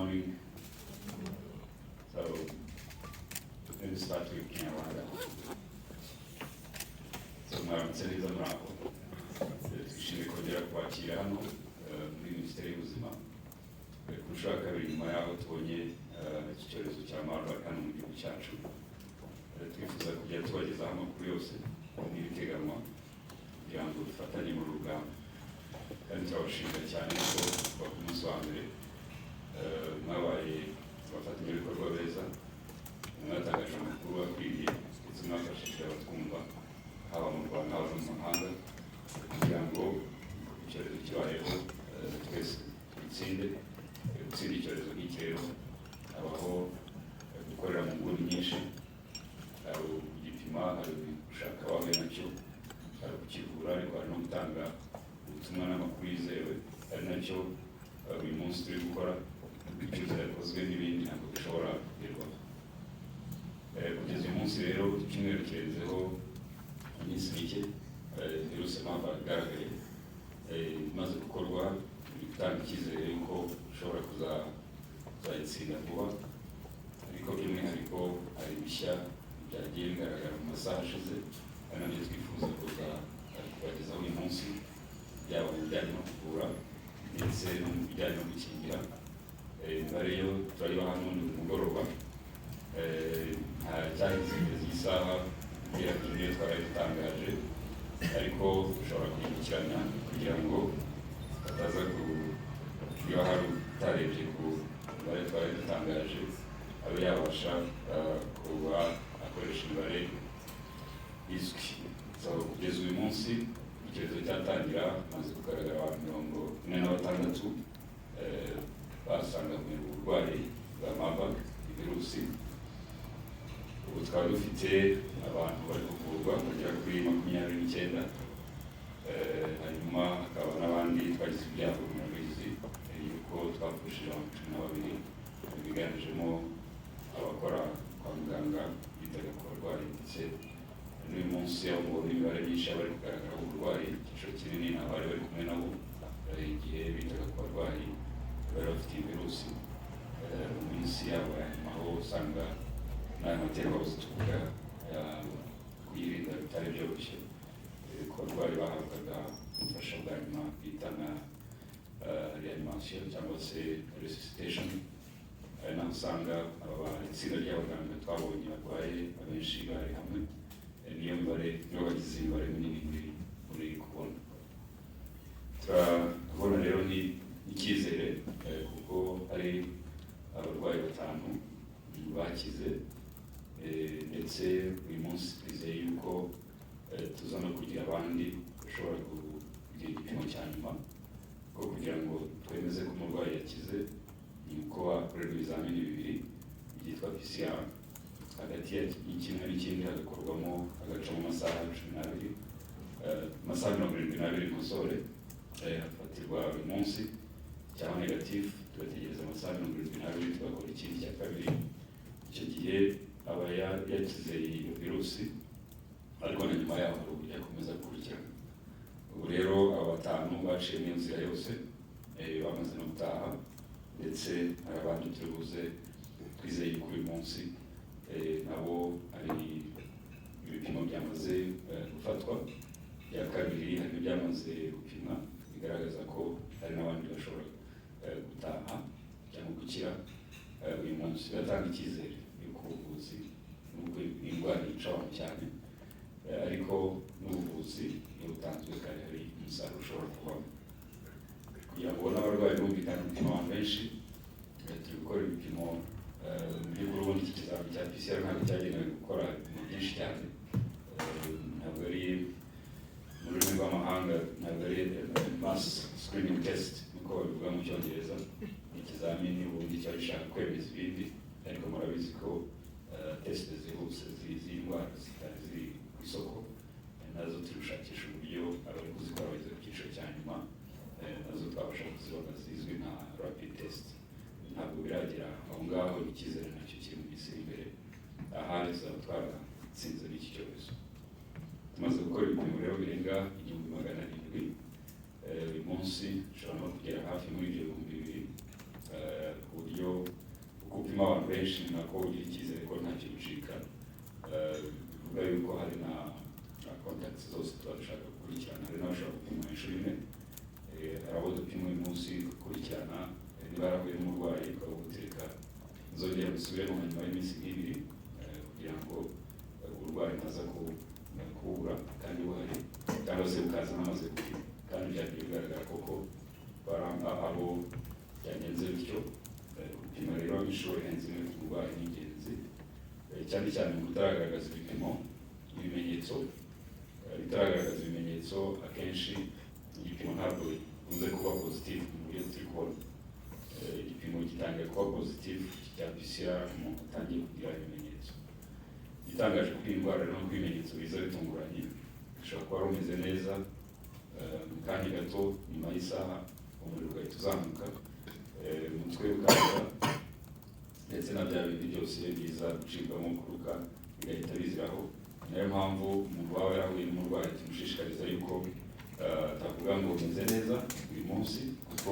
morning. So let me start with Kinyarwanda. So mwaramutse neza muraho. Twishimiye kongera kubakira hano muri Minisitiri y'Ubuzima. Ku nshuro ya kabiri nyuma yaho tubonye iki cyorezo cya Marburg hano mu gihugu cyacu. Twifuza kujya tubagezaho amakuru yose n'ibiteganywa kugira ngo dufatanye mu rugamba. Kandi turabashimira cyane ko kuva ku munsi wa mbere mwabaye abafatanyabikorwa beza, mwatangaje amakuru akwiriye ndetse mwafashije abatwumva haba mu Rwanda haba mu mahanga kugira ngo icyorezo kibayeho twese dutsinde. Gutsinda icyorezo nk'iki rero habaho gukorera mu nguni nyinshi, hari kugipima, hari gushaka abahuye nacyo, hari kukivura, ariko hari no gutanga ubutumwa n'amakuru yizewe, ari nacyo uyu munsi turi gukora. Icyorezo yakozwe n'ibindi ntabwo bishobora kugerwaho. Kugeza uyu munsi rero icyumweru kirenzeho iminsi mike virusi Marburg igaragaye, imaze gukorwa gutanga icyizere yuko ushobora kuzayitsinda vuba, ariko by'umwihariko hari bishya byagiye bigaragara mu masaha ashize, ari nabyo twifuza kubagezaho uyu munsi, byaba mu bijyanye no kuvura ndetse no mu bijyanye no gukingira. Imibare yo turayiba hano ni umugoroba, nta cyahise kugeza iyi saha kugera ku gihe twarabitangaje, ariko dushobora kuyikurikirana kugira ngo bataza kuba hari utarebye ku mibare twari dutangaje abe yabasha kuba akoresha imibare izwi. Kugeza uyu munsi icyorezo cyatangira hamaze kugaragara abantu 46 basanganywe uburwayi bwa Marburg virusi. Ubu twaba dufite abantu bari kuvurwa bagera kuri 29, hanyuma hakaba n'abandi twagize ibyago murabizi yuko twapfushije abantu 12 biganjemo abakora kwa muganga bitaga ku barwayi, ndetse n'uyu munsi aho mubona imibare myinshi y'abari kugaragara uburwayi, icyiciro kinini ni abari bari kumwe nabo igihe bitaga ku barwayi bari bafite virusi. Mu minsi yabo ya nyuma aho usanga n'aya matembabuzi tuvuga kuyirinda bitari byoroshye ku barwayi bahabwaga ubufasha bwa nyuma bita nka reanimation cyangwa se resuscitation. Naho usanga itsinda ry'abaganga twabonye barwaye abenshi bari hamwe, niyo bagize imibare minini muri kubona. Turabona rero ni icyizere kuko hari abarwayi 5 bakize, ndetse uyu munsi twizeye yuko tuza no kugira abandi bashobora kugira igipimo cya nyuma, kuko kugira ngo twemeze ko umurwayi yakize ni uko hakorerwa ibizamini bibiri byitwa PCR. Hagati y'ikimwe n'ikindi hagakorwamo agacamo amasaha 72 nkosore, hafatirwa uyu munsi cyangwa negative, tugategereza amasaha 72 tugakora ikindi cya kabiri. Icyo gihe aba yakize iyi virusi, ariko na nyuma yaho hari uburyo akomeza gukurikirana. Ubu rero aba 5 baciye mu nzira yose bamaze no gutaha, ndetse hari abandi turi buze twizeye kuri uyu munsi nabo hari ibipimo byamaze gufatwa. Bya kabiri hari byamaze gupimwa bigaragaza ko hari n'abandi bashobora gutaha cyangwa gukira uyu munsi. Biratanga icyizere yuko ubuvuzi nubwo indwara yica abantu cyane, ariko n'ubuvuzi iyo butanzwe kare hari umusaruro ushobora kubamo. Kugira ngo n'abarwayi bumvikane gupima abantu benshi, turi gukora ibipimo by'ukuri. Ubundi iki kizami cya PCR ntabwo cyagenewe gukora ibintu byinshi cyane, ntabwo ari mu rurimi rw'amahanga, ntabwo ari mass screening test nkuko babivuga mu Cyongereza. Ikizamini ubundi cyari gishaka kwemeza ibindi, ariko murabizi ko test zihuse z'indwara zitari ziri ku isoko, nazo turi gushakisha uburyo abari kuzikora bageze ku cyiciro cya nyuma, nazo twabasha kuzibona zizwi nka rapid test. Ntabwo biragera aho ngaho, icyizere nacyo kiri mu minsi imbere ahari tuzaba twaratsinze n'iki cyorezo. Tumaze gukora ibipimo rero birenga 700 uyu munsi, ushobora no kugera hafi muri 2,000 ku buryo kenshi nako ugira icyizere ko ntacyo gucika, bivuga yuko hari na contacts zose tuba dushaka gukurikirana, hari n'abashaka gupimwa inshuro imwe, hari abo dupimwa uyu munsi gukurikirana niba yarahuye n'umurwayi ukabutereka inzogera dusubire mu nyuma y'iminsi nk'ibiri kugira ngo uburwayi ntaza kubura kandi buhari cyangwa se bukaza n'amaze gupima, kandi byagiye bigaragara koko baramba abo byagenze bityo. Gupima rero inshuro irenze imwe ku murwayi ni ingenzi, cyane cyane mu kutagaragaza ibipimo ibimenyetso bitaragaragaza ibimenyetso. Akenshi igipimo ntabwo gikunze kuba positive mu buryo turi kubona. Igipimo gitangiye kuba positive cya PCR umuntu atangiye kugira ibimenyetso. Igitangaje kuri iyi ndwara rero nuko ibimenyetso biza bitunguranye, ushobora kuba rumeze neza mu kanya gato, nyuma y'isaha umuriro ugahita uzamuka, umutwe ukaza, ndetse na bya bindi byose biza gucibwamo kuruka bigahita biziraho. Niyo mpamvu umuntu waba yarahuye n'umurwayi tumushishikariza yuko atavuga ngo umeze neza uyu munsi, kuko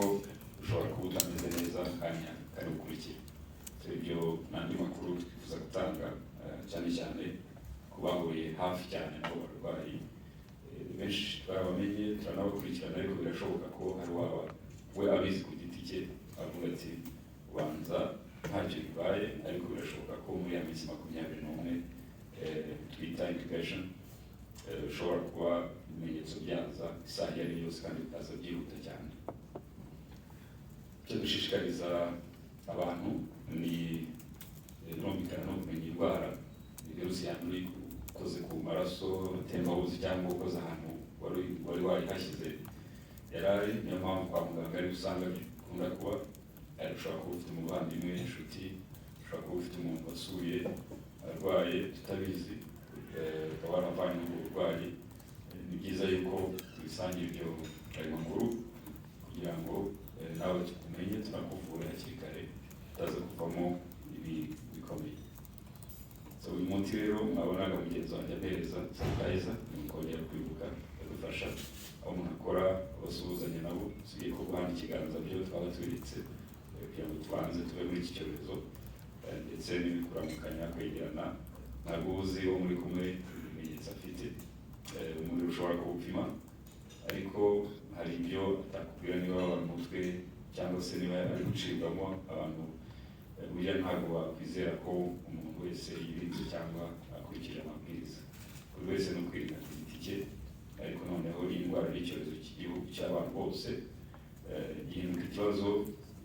ushobora kuba utameze neza akanya kari gukurikira. Ibyo n'andi makuru twifuza gutanga cyane cyane ku bahuye hafi cyane n'abo barwayi. Benshi barabamenye turanabakurikirana, ariko birashoboka ko hari waba we abizi ku giti cye avuga ati ubanza ntacyo bibaye, ariko birashoboka ko muri ya minsi 21 twita incubation ushobora kuba ibimenyetso byaza isaha iyo ari yose kandi bikaza byihuta cyane. Icyo dushishikariza abantu ni birumvikana no kumenya indwara virusi yandura ikoze ku maraso, tembabuzi, cyangwa ukoze ahantu wari warihashyize yarari. Niyo mpamvu kwa muganga ari usanga bikunda kuba ushobora kuba ufite umuvandimwe, inshuti, ushobora kuba ufite umuntu wasuye arwaye tutabizi, ukaba waravanye uburwayi. Ni byiza yuko tubisangira ibyo ayo makuru kugira ngo nawe tukumenye, tunakuvure hakiri kare utaza kuvamo ibi bikomeye. Uyu munsi rero mwabonaga mugenzi wanjye ampereza sanitayiza, ni ukongera kwibuka badufasha aho umuntu akora abasuhuzanya nabo, tugiye ko guhana ikiganza byo twaba tubitse kugira ngo tubanze tuve muri iki cyorezo, ndetse n'ibikuramukanya kwegerana. Ntabwo uzi uwo muri kumwe ibimenyetso afite, umuriro ushobora kuwupima, ariko hari ibyo atakubwira niba wabara umutwe cyangwa se niba ari gucibwamo abantu. Burya ntabwo wakwizera ko umuntu wese yirinze cyangwa akurikije amabwiriza. Buri wese no kwirinda ku giti cye, ariko noneho iyi ndwara y'icyorezo cy'igihugu cy'abantu bose gihinduka ikibazo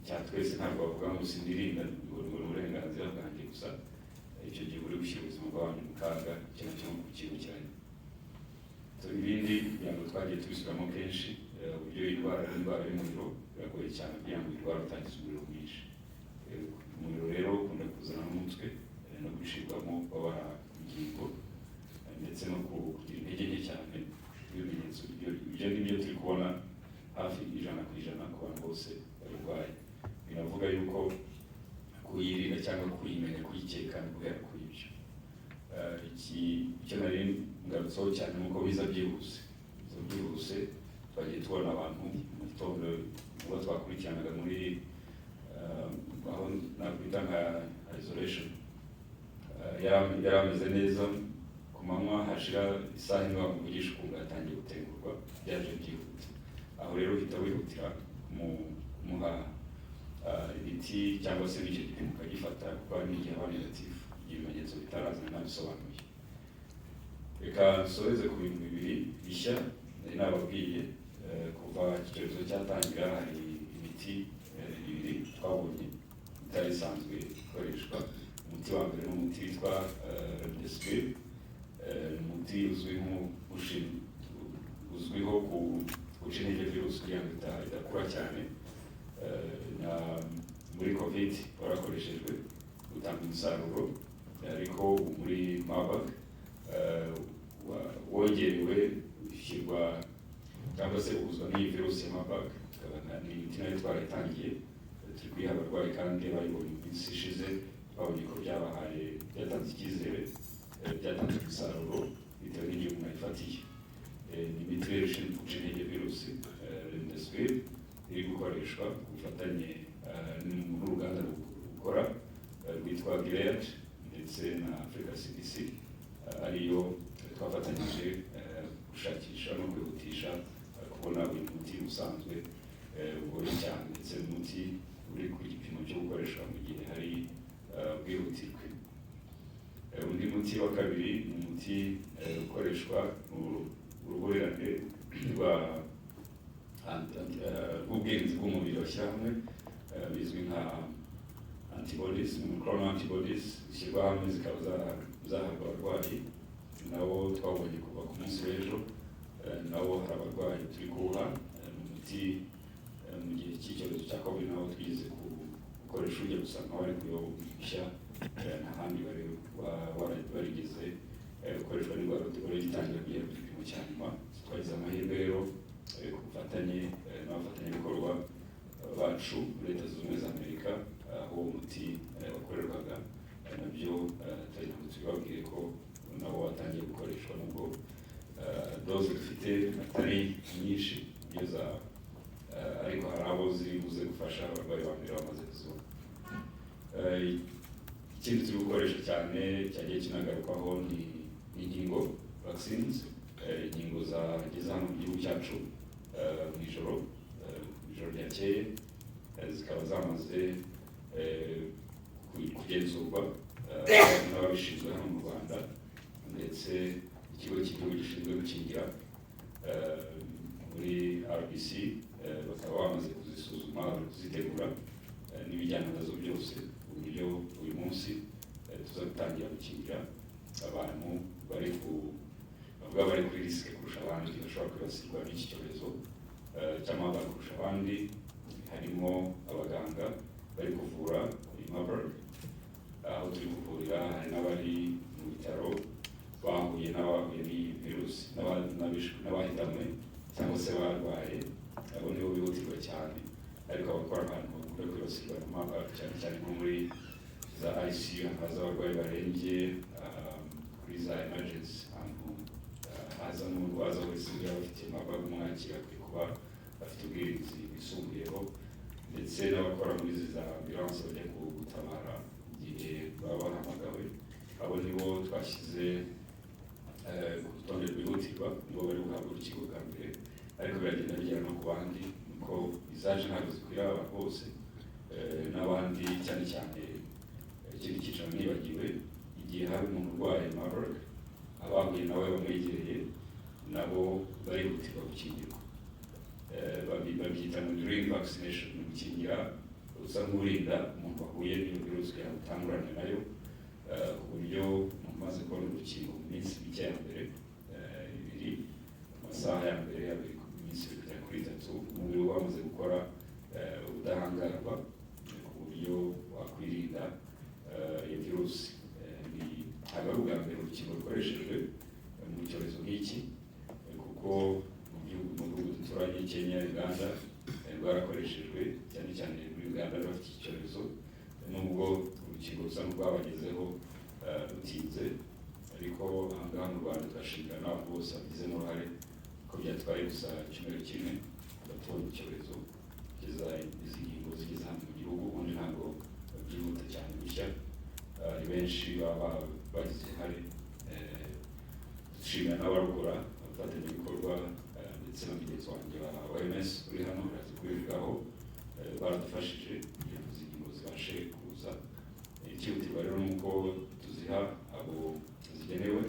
cya twese. Ntabwo bavuga ngo sindirinda ngo ni uburenganzira bwanjye gusa, icyo gihe uri gushyira ubuzima bw'abantu mu kaga, cyane cyo kukibukiranya. Ibindi kugira ngo twagiye tubisubiramo kenshi, uburyo indwara n'indwara y'umuriro biragoye cyane kugira ngo indwara utangize umuriro mwinshi. Umuriro rero ukunda kuzana n'umutwe no gucibwamo babara ingingo, ndetse no kugira intege nke cyane. Ibimenyetso ibyo ngibyo turi kubona hafi 100% ku bantu bose barwaye. Binavuga yuko kuyirinda cyangwa kuyimenya, kuyikeka no guhera kuri ibyo. Icyo nari ngarutseho cyane nuko biza byihuse. Twagiye tubona abantu mu gitondo uba twakurikiranaga muri aho nakwita nka isolation, yari ameze neza. Ku manywa hashira isaha imwe bamuvugisha ukuntu atangiye gutengurwa, byaje byihuta. Aho rero uhita wihutira kumuha imiti cyangwa se n'icyo gipimo ukagifata, kuko hari n'igihe aba negatifu, ibimenyetso bitarazana nabisobanuye. Reka nsoreze ku bintu bibiri bishya nari nababwiye. Kuva iki cyorezo cyatangira hari imiti ibiri twabonye itari isanzwe ikoreshwa. Umuti wa mbere ni umuti witwa remdesivir, umuti uzwiho guca intege virusi kugira ngo idakura cyane. Muri covid warakoreshejwe gutanga umusaruro, ariko muri Marburg wongerewe ushyirwa cyangwa se uhuzwa n'iyi virusi ya Marburg. Ni imiti nayo twaratangiye turi kuyiha abarwayi, kandi bayibonye mu minsi ishize babonye ko byatanze icyizere, byatanze umusaruro bitewe n'igihe umuntu ayifatiye. Ni imiti rero ishinzwe guca intege virusi, remdesivir, iri gukoreshwa ku bufatanye n'uruganda rukora rwitwa guhera ndetse na Africa CDC ariyo twafatanyije gushakisha no kwihutisha kubona uyu muti usanzwe ugoye cyane ndetse n'umuti uri ku gipimo cyo gukoreshwa mu gihe hari bwihutirwe. Undi muti wa kabiri ni umuti ukoreshwa mu ruhurirane rw'ubwirinzi bw'umubiri bashyira hamwe bizwi nka antibodies, monoclonal antibodies zishyirwa hamwe zikaba zahabwa abarwayi. Nabo twabonye kuva ku munsi w'ejo nabo hari abarwayi turi kuwuha umuti mu gihe cy'icyorezo cya covid. Nabo twigeze gukoresha ujya gusa nk'abari kuyoboshya nta handi barigeze gukoreshwa n'indwara gitangira kugera ku gipimo cya nyuma. Twagize amahirwe rero ku bufatanye n'abafatanyabikorwa bacu muri Leta Zunze Ubumwe za Amerika aho umuti wakorerwaga, nabyo tubibabwire ko nabo watangiye gukoreshwa nubwo doze dufite atari nyinshi kugeza, ariko hari abo zibuze gufasha abarwayi ba mbere bamaze kuzuba. Ikindi turi gukoresha cyane cyagiye kinagarukwaho ni inkingo, vaccines, inkingo zageze hano mu gihugu cyacu mu ijoro ryakeye, zikaba zamaze kugenzurwa n'ababishinzwe hano mu Rwanda ndetse ikigo cy'igihugu gishinzwe gukingira muri RBC bakaba bamaze kuzisuzuma, kuzitegura n'ibijyana nazo byose, uburyo uyu munsi tuzatangira gukingira abantu bari kuri risike kurusha abandi bashobora kwibasirwa n'iki cyorezo cy'amabara kurusha abandi. Harimo abaganga bari kuvura Marburg, aho turi kuvurira, hari n'abari mu bitaro bahuye n'iyi virusi n'abahitanwe cyangwa se barwaye, abo nibo bihutirwa cyane. Ariko abakora ahantu bakunda kwibasirwa na Marburg cyane cyane nko muri za ICU, haza abarwayi barembye, kuri za emergency, ahantu haza n'umurwaza wese yaba afite Marburg umwakira akwiye kuba bafite ubwirinzi bwisumbuyeho, ndetse n'abakora muri za ambulance bajya gutabara igihe baba bahamagawe. Abo nibo twashyize ku rutonde rwihutirwa, nibo bari guhabwa urukiko bwa mbere, ariko biragenda bigera no ku bandi, nuko izaje ntabwo zikwira abantu bose. N'abandi cyane cyane ikindi cyiciro nibagiwe, igihe hari umuntu urwaye Marburg, abahuye nawe bamwegereye nabo barihutirwa gukingirwa. Babyita ngo during vaccination, ni gukingira usa nk'urinda umuntu wahuye n'iyo virusi kugira ngo utangurane nayo, ku buryo umuntu umaze kubona urukingo mu minsi mike ya mbere, ibiri, amasaha ya mbere abiri ku minsi kugera kuri 3, umubiri uba wamaze gukora ubudahangarwa ku buryo wakwirinda iyo virusi. Ntabwo ari ubwa mbere urukingo rukoreshejwe mu cyorezo nk'iki, kuko mu bihugu duturanye Kenya, Uganda rwarakoreshejwe, cyane cyane muri Uganda bafite iki cyorezo, nubwo urukingo rusa n'urwabagezeho rutinze, ariko ahangaha mu Rwanda twashimira n'abantu bose babigizemo uruhare ko byatwaye gusa icyumweru kimwe batubona icyorezo kugeza izi ngingo zigeze hano mu gihugu. Ubundi ntabwo byihuta cyane gutya, ari benshi baba bagize uruhare. Dushimira n'abarukora, abafatanyabikorwa ndetse na mugenzi wanjye wa OMS uri hano uraza kubivugaho, baradufashije kugira ngo izi ngingo zibashe kuza. Ikihutirwa rero ni uko tuziha abo zigenewe,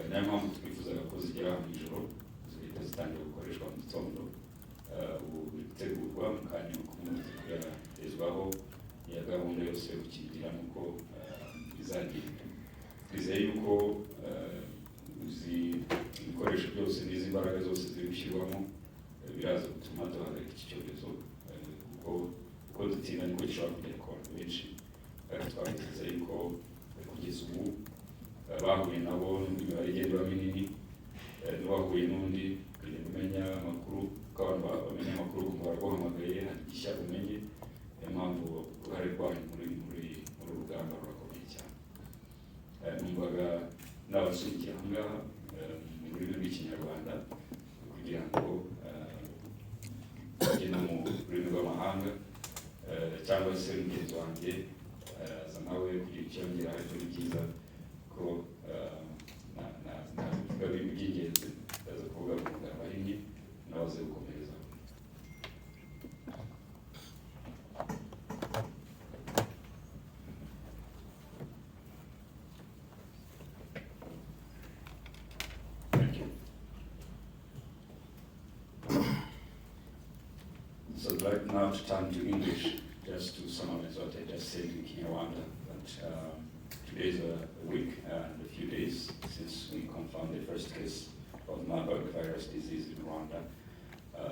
niyo mpamvu twifuzaga ko zigera mu ijoro zigahita zitangira gukoreshwa mu gitondo. Ubu biri gutegurwa mu kanya k'umunsi kuyagezwaho ya gahunda yose yo gukingira n'uko bizagenda. Twizeye yuko ibikoresho byose n'izi mbaraga zose ziri gushyirwamo biraza gutuma duhagarika iki cyorezo, kuko dutinda niko gishobora kugera ku bantu benshi. Twabiteze yuko kugeza ubu bahuye nabo n'imibare igenda iba minini, n'uwahuye n'undi kugenda umenya amakuru, kuko abantu bamenya amakuru ku muntu waguhamagaye, hari igishya umenye. Niyo mpamvu uruhare rwanyu muri rugamba rurakomeye cyane. Numvaga n'abasurikiye aha ngaha mu rurimi rw'Ikinyarwanda kugira ngo bajye no mu rurimi rw'amahanga, cyangwa se mugenzi wanjye uraza nawe kugira icyongera ariko ni byiza ko nabivuga ibintu by'ingenzi ndaza kuvuga mu magambo ahinnye nabaze gukomereza. So right now to turn to English, just to summarize what I just said in Kinyarwanda, that today is a week and a few days since we confirmed the first case of Marburg virus disease in Rwanda.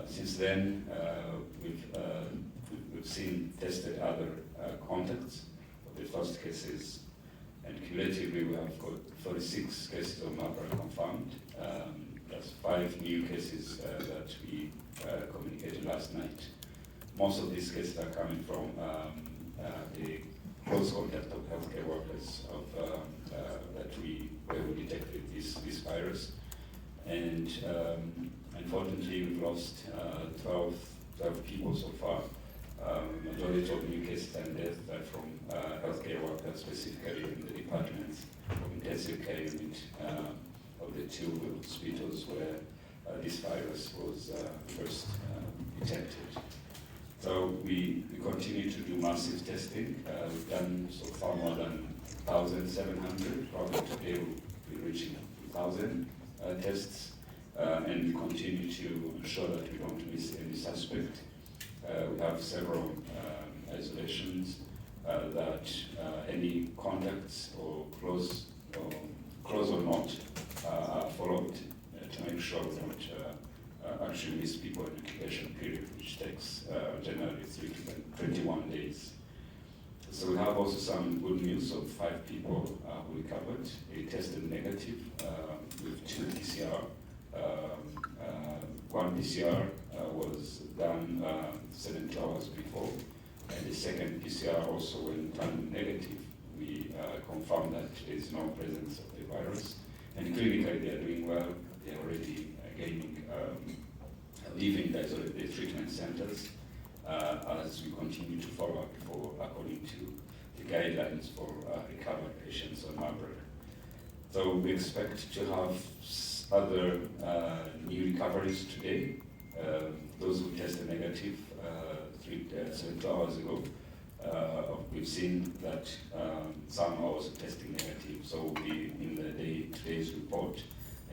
Since then, we've seen tested other contacts of the first cases, and cumulatively we have got 46 cases of Marburg confirmed. That's 5 new cases that we communicated last night. Most of these cases are coming from the close contact of healthcare workers where we detected this virus. And unfortunately, we've lost 12 people so far. Majority of new cases and deaths are from healthcare workers, specifically in the departments of intensive care unit of the 2 hospitals where this virus was first detected. So we continue to do massive testing. We've done so far more than 1,700. Probably today we'll be reaching 2,000 tests, and we continue to ensure that we don't miss any suspect. We have several isolations that any contacts or close or not are followed to make sure we don't actually miss people in incubation period, which takes generally 3 to 21 days. So we have also some good news of 5 people who recovered. They tested negative with 2 PCR. 1 PCR was done 72 hours before, and the second PCR also when done negative, we confirmed that there is no presence of the virus. And clinically they are doing well. They are already leaving the treatment centers as we continue to follow up according to the guidelines for recovered patients on Marburg. So we expect to have other new recoveries today. Those who tested negative 72 hours ago, we've seen that some are also testing negative. So we'll be in today's report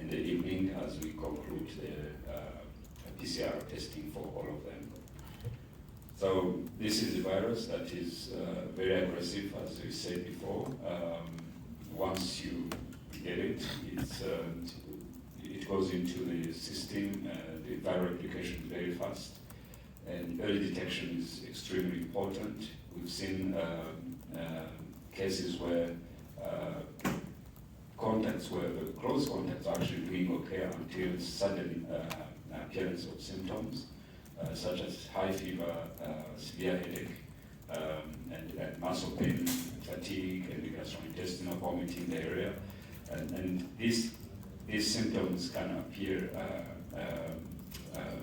in the evening as we conclude the PCR testing for all of them. So this is a virus that is very aggressive, as we said before. Once you get it, it goes into the system. The viral replication is very fast, and early detection is extremely important. We've seen cases where close contacts are actually doing okay until sudden appearance of symptoms, such as high fever, severe headache, and muscle pain, fatigue, and gastrointestinal vomiting, diarrhea. And these symptoms can appear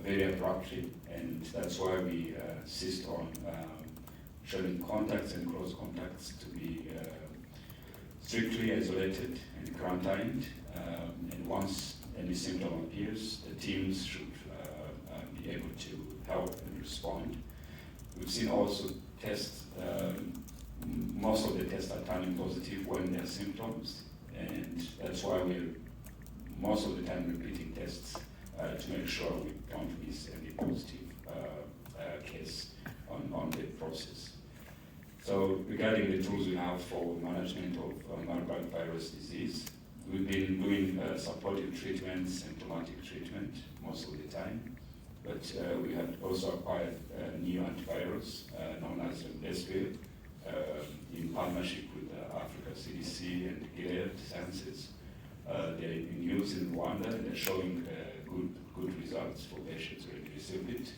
very abruptly, and that's why we insist on showing contacts and close contacts to be strictly isolated and quarantined. And once any symptom appears, the teams should be able to help and respond. We've seen also tests, most of the tests are turning positive when there are symptoms, and that's why we're most of the time repeating tests to make sure we don't miss any positive case on the process. So regarding the tools we have for management of Marburg virus disease, we've been doing supportive treatment, symptomatic treatment most of the time, but we had also acquired new antivirals known as Bagiye in partnership with Africa CDC and Gilead Sciences. They're in use in Rwanda, and they're showing good results for patients who already received it.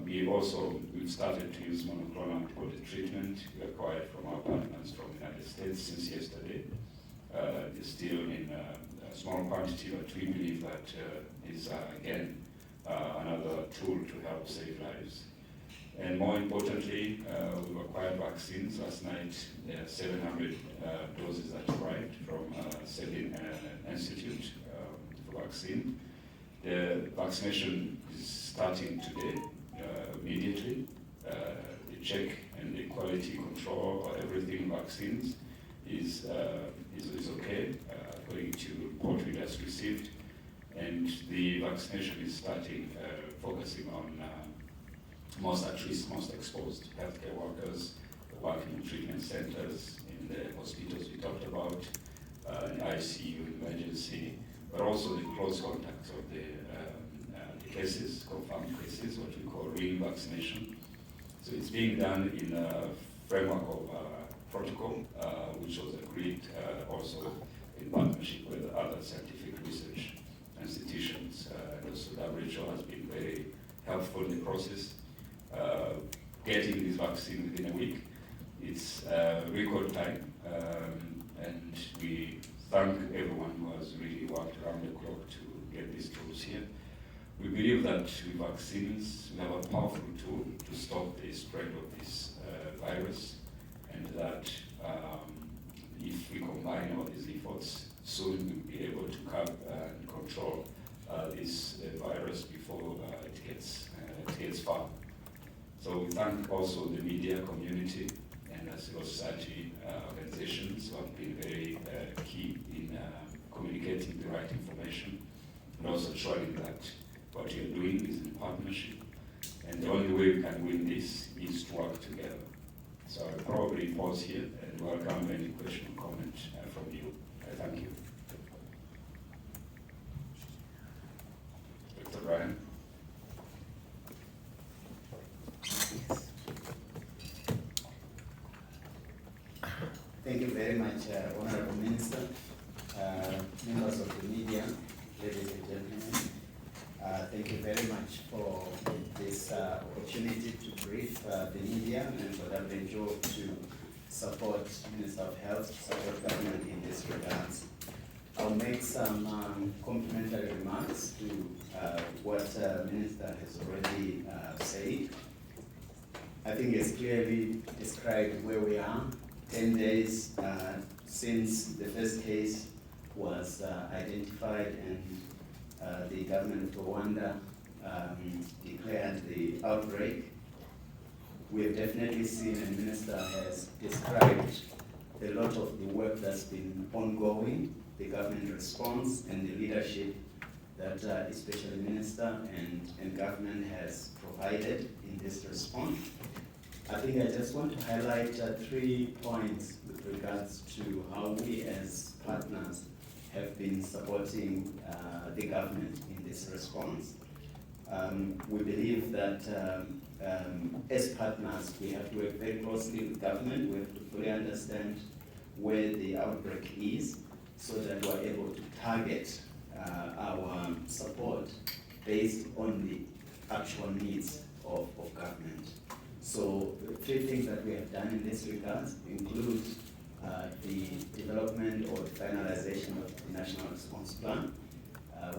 We've started to use monoclonal antibody treatment we acquired from our partners from the United States since yesterday. It's still in a small quantity, but we believe that is again another tool to help save lives. And And more importantly, we've acquired vaccines. Last night, 700 doses that arrived from Sabin Institute for vaccine. The vaccination is starting today, immediately. The check and the quality control of everything vaccines is okay, according to the report we just received. And the vaccination is starting, focusing on most at risk, most exposed healthcare workers working in treatment centers, in the hospitals we talked about, in ICU, emergency, but also the close contacts of the cases, confirmed cases, what we call ring vaccination. So it's being done in a framework of protocol, which was agreed also in partnership with other scientific research institutions. And also WHO has been very helpful in the process. Getting this vaccine within a week, it's record time, and we thank everyone who has really worked around the clock to get these tools here. We believe that with vaccines, we have a powerful tool to stop the spread of this virus, and that if we combine all these efforts, soon we'll be able to curb and control this virus before it gets far. So we thank also the media community and civil society organizations who have been very key in communicating the right information, and also showing that what you're doing is in partnership. And the only way we can win this is to work together. So I'll probably pause here and welcome any question or comment from you. Thank you. Dr. Brian. Thank you very much, Honorable Minister, members of the media, ladies and gentlemen. Thank you very much for this opportunity to brief the media and for WHO to support Minister of Health, support government in this regards. I'll make some complimentary remarks to what Minister has already said. I think it's clearly described where we are. 10 days since the first case was identified and the government of Rwanda declared the outbreak. We have definitely seen, and the Minister has described a lot of the work that's been ongoing, the government response and the leadership that especially Minister and government has provided in this response. I think I just want to highlight 3 points with regards to how we as partners have been supporting the government in this response. We believe that as partners, we have to work very closely with government. We have to fully understand where the outbreak is so that we're able to target our support based on the actual needs of government. So 3 things that we have done in this regard include the development or finalization of the National Response Plan.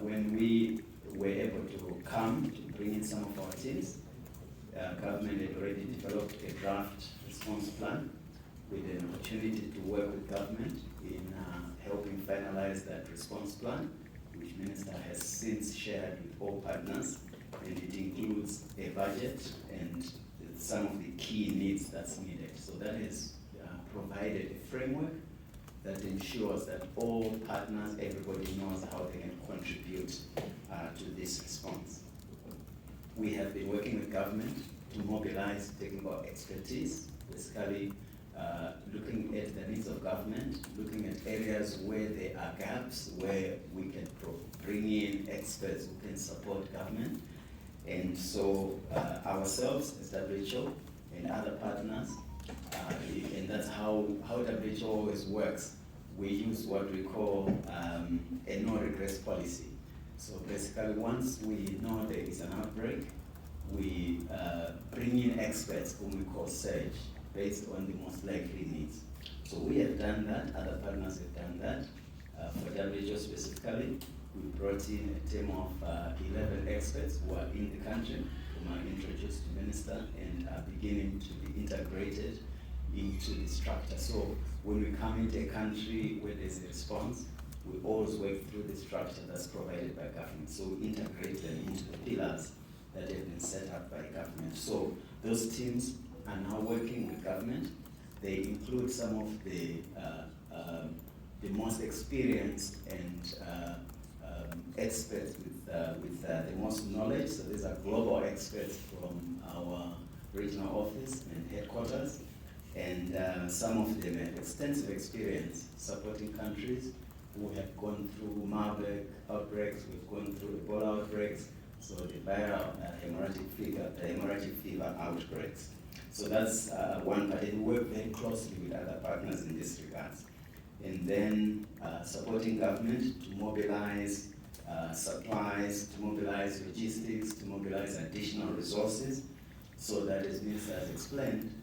When we were able to come to bring in some of our teams, government had already developed a draft response plan with an opportunity to work with government in helping finalize that response plan, which Minister has since shared with all partners, and it includes a budget and some of the key needs that's needed. So that has provided a framework that ensures that all partners, everybody knows how they can contribute to this response. We have been working with government to mobilize technical expertise, basically looking at the needs of government, looking at areas where there are gaps, where we can bring in experts who can support government. And so ourselves as WHO and other partners, and that's how WHO always works. We use what we call a no regrets policy. So basically once we know there is an outbreak, we bring in experts whom we call surge based on the most likely needs. So we have done that, other partners have done that. For WHO specifically, we brought in a team of 11 experts who are in the country, whom I introduced to Minister and are beginning to be integrated into the structure. So when we come into a country where there's a response, we always work through the structure that's provided by government. So we integrate them into the pillars that have been set up by government. So those teams are now working with government. They include some of the most experienced and experts with the most knowledge. So these are global experts from our regional office and headquarters. And some of them have extensive experience supporting countries who have gone through Marburg outbreaks, we've gone through Ebola outbreaks, so the viral hemorrhagic fever outbreaks. So that's one part, and we work very closely with other partners in this regard. And then supporting government to mobilize supplies, to mobilize logistics, to mobilize additional resources, so that, as Minister has explained,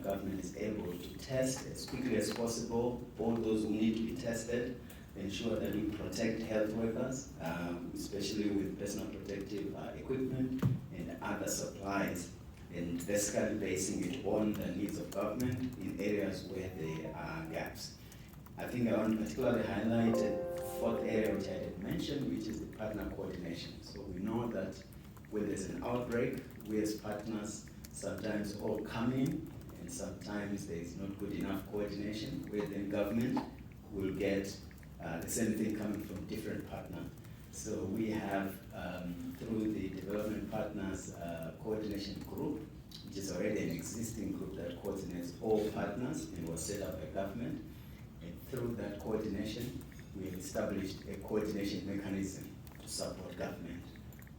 government is able to test as quickly as possible all those who need to be tested, ensure that we protect health workers, especially with personal protective equipment and other supplies, and basically basing it on the needs of government in areas where there are gaps. I think I want to particularly highlight a fourth area which I did mention, which is the partner coordination. So we know that when there's an outbreak, we as partners sometimes all come in, and sometimes there is not good enough coordination, where then government will get the same thing coming from different partners. So we have, through the Development Partners Coordination Group, which is already an existing group that coordinates all partners and was set up by government. And through that coordination, we have established a coordination mechanism to support government.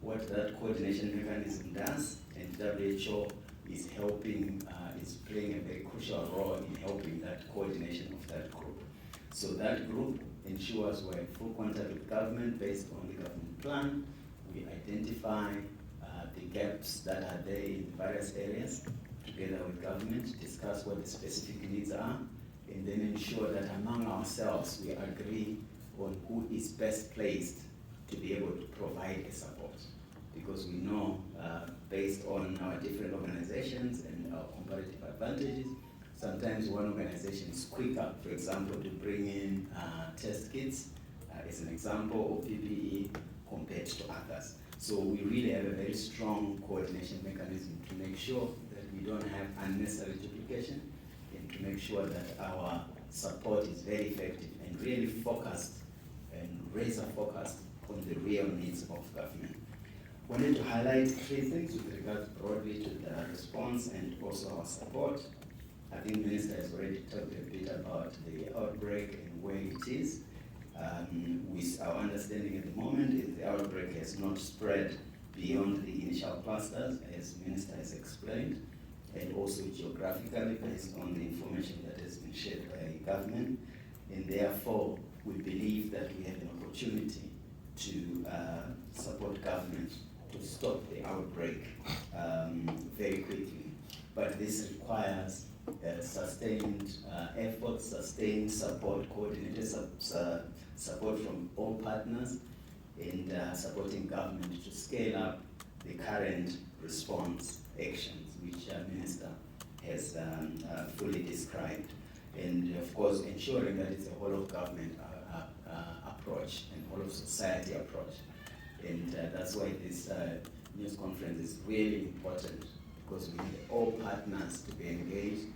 What that coordination mechanism does, and WHO is helping, is playing a very crucial role in helping that coordination of that group. So that group ensures we're in full contact with government based on the government plan. We identify the gaps that are there in various areas together with government, discuss what the specific needs are, and then ensure that among ourselves we agree on who is best placed to be able to provide a support. Because we know, based on our different organizations and our comparative advantages, sometimes one organization is quicker, for example, to bring in test kits, as an example, or PPE, compared to others. So we really have a very strong coordination mechanism to make sure that we don't have unnecessary duplication, and to make sure that our support is very effective and really focused and razor focused on the real needs of government. Wanted to highlight three things with regards broadly to the response and also our support. I think Minister has already talked a bit about the outbreak and where it is. With our understanding at the moment is the outbreak has not spread beyond the initial clusters, as Minister has explained, and also geographically based on the information that has been shared by government. And therefore, we believe that we have an opportunity to support government to stop the outbreak very quickly. But this requires sustained effort, sustained support, coordinated support from all partners, and supporting government to scale up the current response actions, which Minister has fully described. And of course, ensuring that it's a whole of government approach and whole of society approach. And that's why this news conference is really important, because we need all partners to be engaged.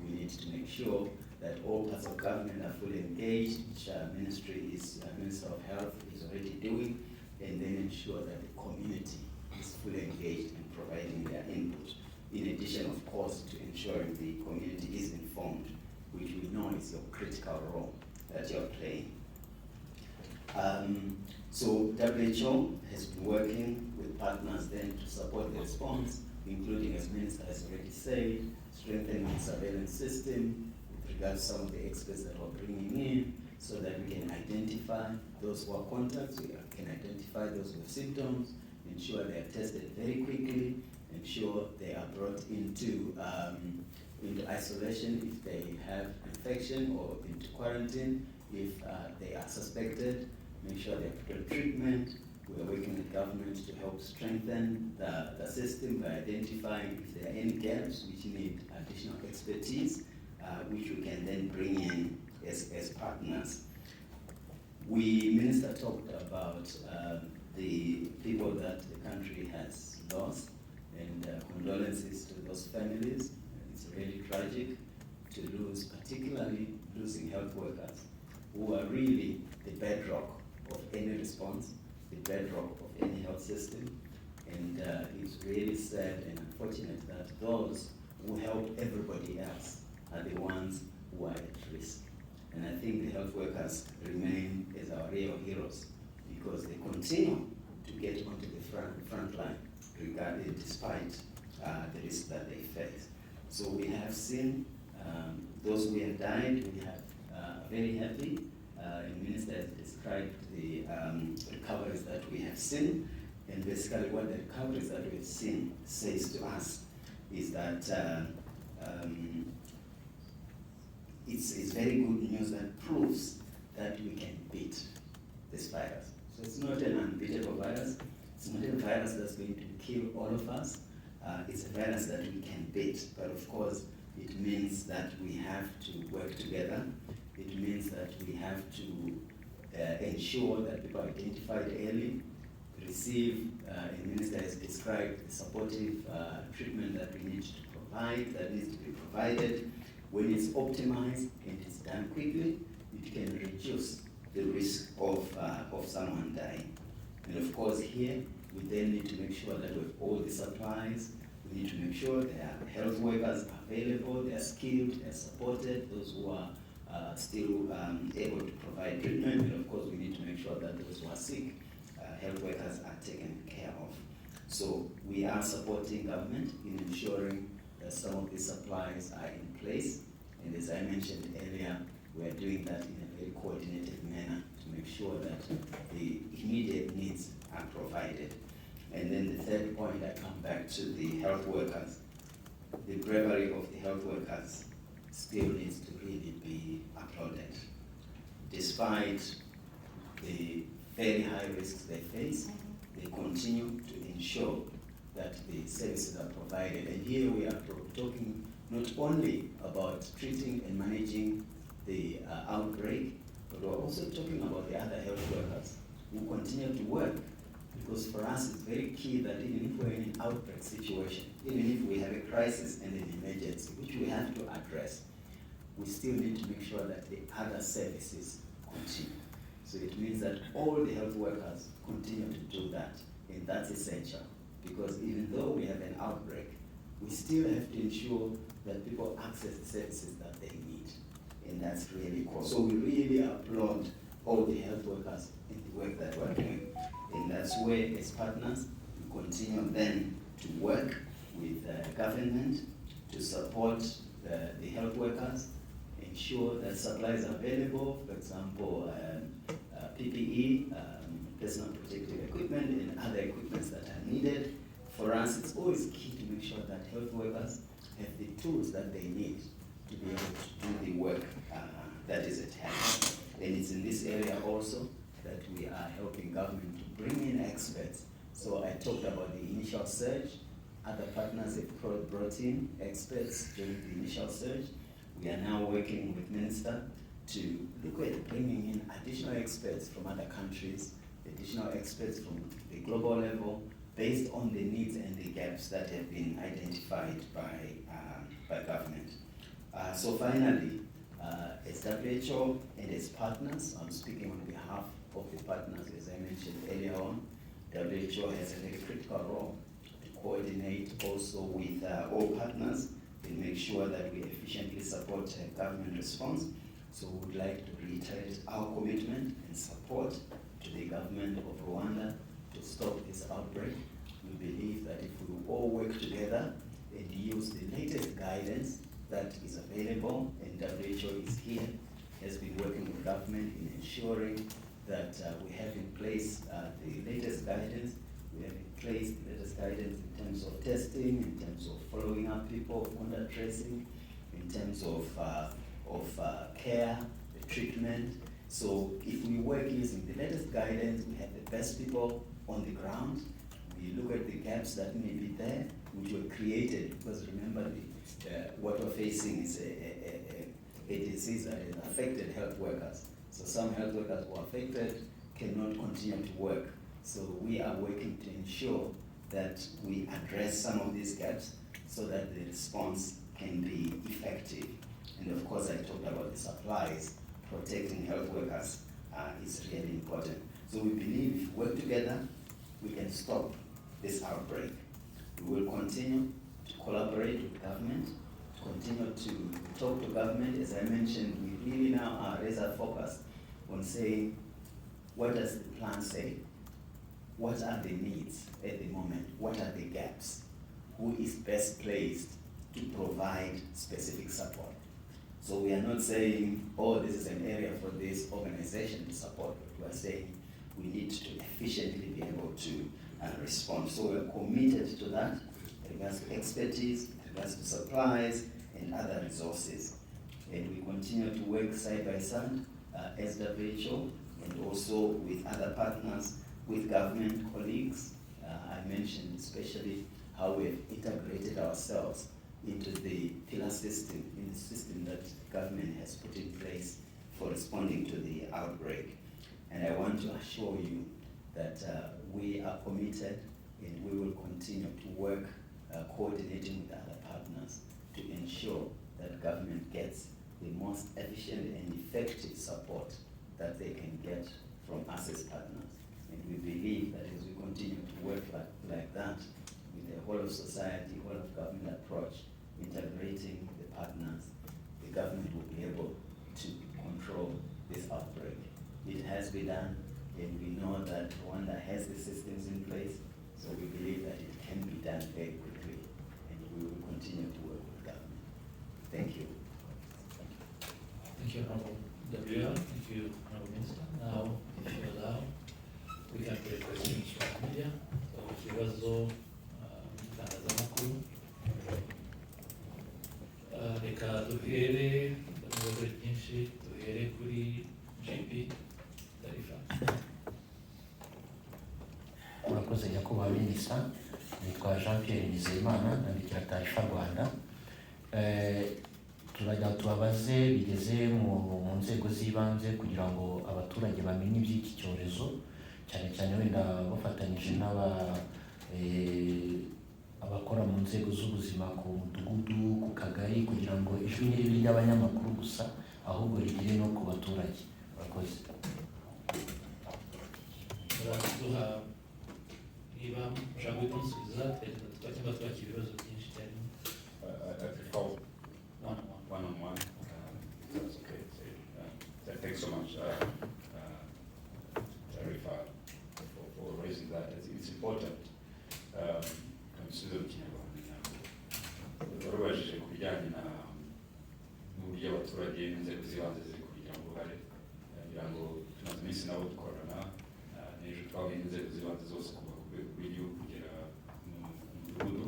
We need to make sure that all parts of government are fully engaged, which Minister of Health is already doing, and then ensure that the community is fully engaged in providing their input. In addition, of course, to ensuring the community is informed, which we know is your critical role that you're playing. So WHO has been working with partners then to support the response, including, as Minister has already said, strengthening the surveillance system with regards to some of the experts that we're bringing in, so that we can identify those who are contacts, we can identify those with symptoms, ensure they are tested very quickly, ensure they are brought into isolation if they have infection, or into quarantine if they are suspected, make sure they are put on treatment, We are working with government to help strengthen the system by identifying if there are any gaps which need additional expertise, which we can then bring in as partners. Minister talked about the people that the country has lost, and condolences to those families. It's really tragic to lose, particularly losing health workers who are really the bedrock of any response, the bedrock of any health system. And it's really sad and unfortunate that those who help everybody else are the ones who are at risk. And I think the health workers remain as our real heroes because they continue to get onto the front line despite the risk that they face. So we have seen those who have died. We have very happy. The Minister has described the recoveries that we have seen, and basically what the recoveries that we have seen says to us is that it's very good news that proves that we can beat this virus. So it's not an unbeatable virus. It's not a virus that's going to kill all of us. It's a virus that we can beat, but of course it means that we have to work together. It means that we have to ensure that people are identified early, receive, the Minister has described the supportive treatment that we need to provide, that needs to be provided. When it's optimized and it's done quickly, it can reduce the risk of someone dying. And of course here, we then need to make sure that we have all the supplies. We need to make sure there are health workers available, they are skilled, they are supported, those who are still able to provide treatment. And of course, we need to make sure that those who are sick, health workers are taken care of. So we are supporting government in ensuring that some of these supplies are in place. And as I mentioned earlier, we are doing that in a very coordinated manner to make sure that the immediate needs are provided. And then the third point, I come back to the health workers. The bravery of the health workers still needs to really be applauded. Despite the very high risks they face, they continue to ensure that the services are provided. And here we are talking not only about treating and managing the outbreak, but we're also talking about the other health workers who continue to work. Because for us, it's very key that even if we're in an outbreak situation, even if we have a crisis and an emergency, which we have to address, we still need to make sure that the other services continue. So it means that all the health workers continue to do that, and that's essential. Because even though we have an outbreak, we still have to ensure that people access the services that they need. And that's really cool. So we really applaud all the health workers in the work that we're doing. And that's where, as partners, we continue then to work with government to support the health workers, ensure that supplies are available, for example, PPE, personal protective equipment, and other equipments that are needed. For us, it's always key to make sure that health workers have the tools that they need to be able to do the work that is at hand. And it's in this area also that we are helping government to bring in experts. So I talked about the initial surge. Other partners have brought in experts during the initial surge. We are now working with Minister to look at bringing in additional experts from other countries, additional experts from the global level, based on the needs and the gaps that have been identified by government. So finally, as WHO and as partners, I'm speaking on behalf of the partners, as I mentioned earlier on. WHO has a very critical role to coordinate also with all partners and make sure that we efficiently support government response. So we would like to reiterate our commitment and support to the government of Rwanda to stop this outbreak. We believe that if we all work together and use the latest guidance that is available, and WHO is here, has been working with government in ensuring that we have in place the latest guidance. We have in place the latest guidance in terms of testing, in terms of following up people, contact tracing, in terms of care, the treatment. So if we work using the latest guidance, we have the best people on the ground. We look at the gaps that may be there, which were created, because remember, what we're facing is a disease that has affected health workers. So some health workers who are affected cannot continue to work. So we are working to ensure that we address some of these gaps so that the response can be effective. And of course, I talked about the supplies. Protecting health workers is really important. So we believe if we work together, we can stop this outbreak. We will continue to collaborate with government, continue to talk to government. As I mentioned, we really now are razor focused on saying, what does the plan say? What are the needs at the moment? What are the gaps? Who is best placed to provide specific support? So we are not saying, oh, this is an area for this organization to support, but we are saying we need to efficiently be able to respond. So we're committed to that in regards to expertise, in regards to supplies, and other resources. And we continue to work side by side as WHO and also with other partners, with government colleagues. I mentioned especially how we have integrated ourselves into the pillar system, in the system that government has put in place for responding to the outbreak. And I want to assure you that we are committed and we will continue to work coordinating with other partners to ensure that government gets the most efficient and effective support that they can get from us as partners. And we believe that as we continue to work like that, with the whole of society, whole of government approach, integrating the partners, the government will be able to control this outbreak. It has been done, and we know that Rwanda has the systems in place, so we believe that it can be done very quickly, and we will continue to work with government. Thank you. Thank you, Honorable WL. Thank you, Honorable Minister. Now, if you allow, we can take questions from media. So, ikibazo itangazamakuru. Reka duhere ibibazo byinshi, duhere kuri GP Tarifa. Murakoze nyakubahwa Minisita, nitwa Jean-Pierre Nizeyimana, nandikira Tarifa Rwanda. Turajya tubabaze bigeze mu nzego z'ibanze kugira ngo abaturage bamenye iby'iki cyorezo, cyane cyane wenda bafatanyije abakora mu nzego z'ubuzima ku mudugudu, ku kagari, kugira ngo ijwi ntiribe ry'abanyamakuru gusa ahubwo rigere no ku baturage. Murakoze. Duha niba ushaka gusubiza cyangwa twakira ibibazo byinshi cyane. One-on-one. That's okay. Thanks so much, Tarifa, for raising that. It's important. Consider warubajije ku bijyanye n'uburyo abaturage n'inzego z'ibanze ziri kubigiramo uruhare, kugira ngo tumaze iminsi nabo dukorana n'ejo twahuye n'inzego z'ibanze zose kuva ku rwego rw'igihugu kugera mu mudugudu,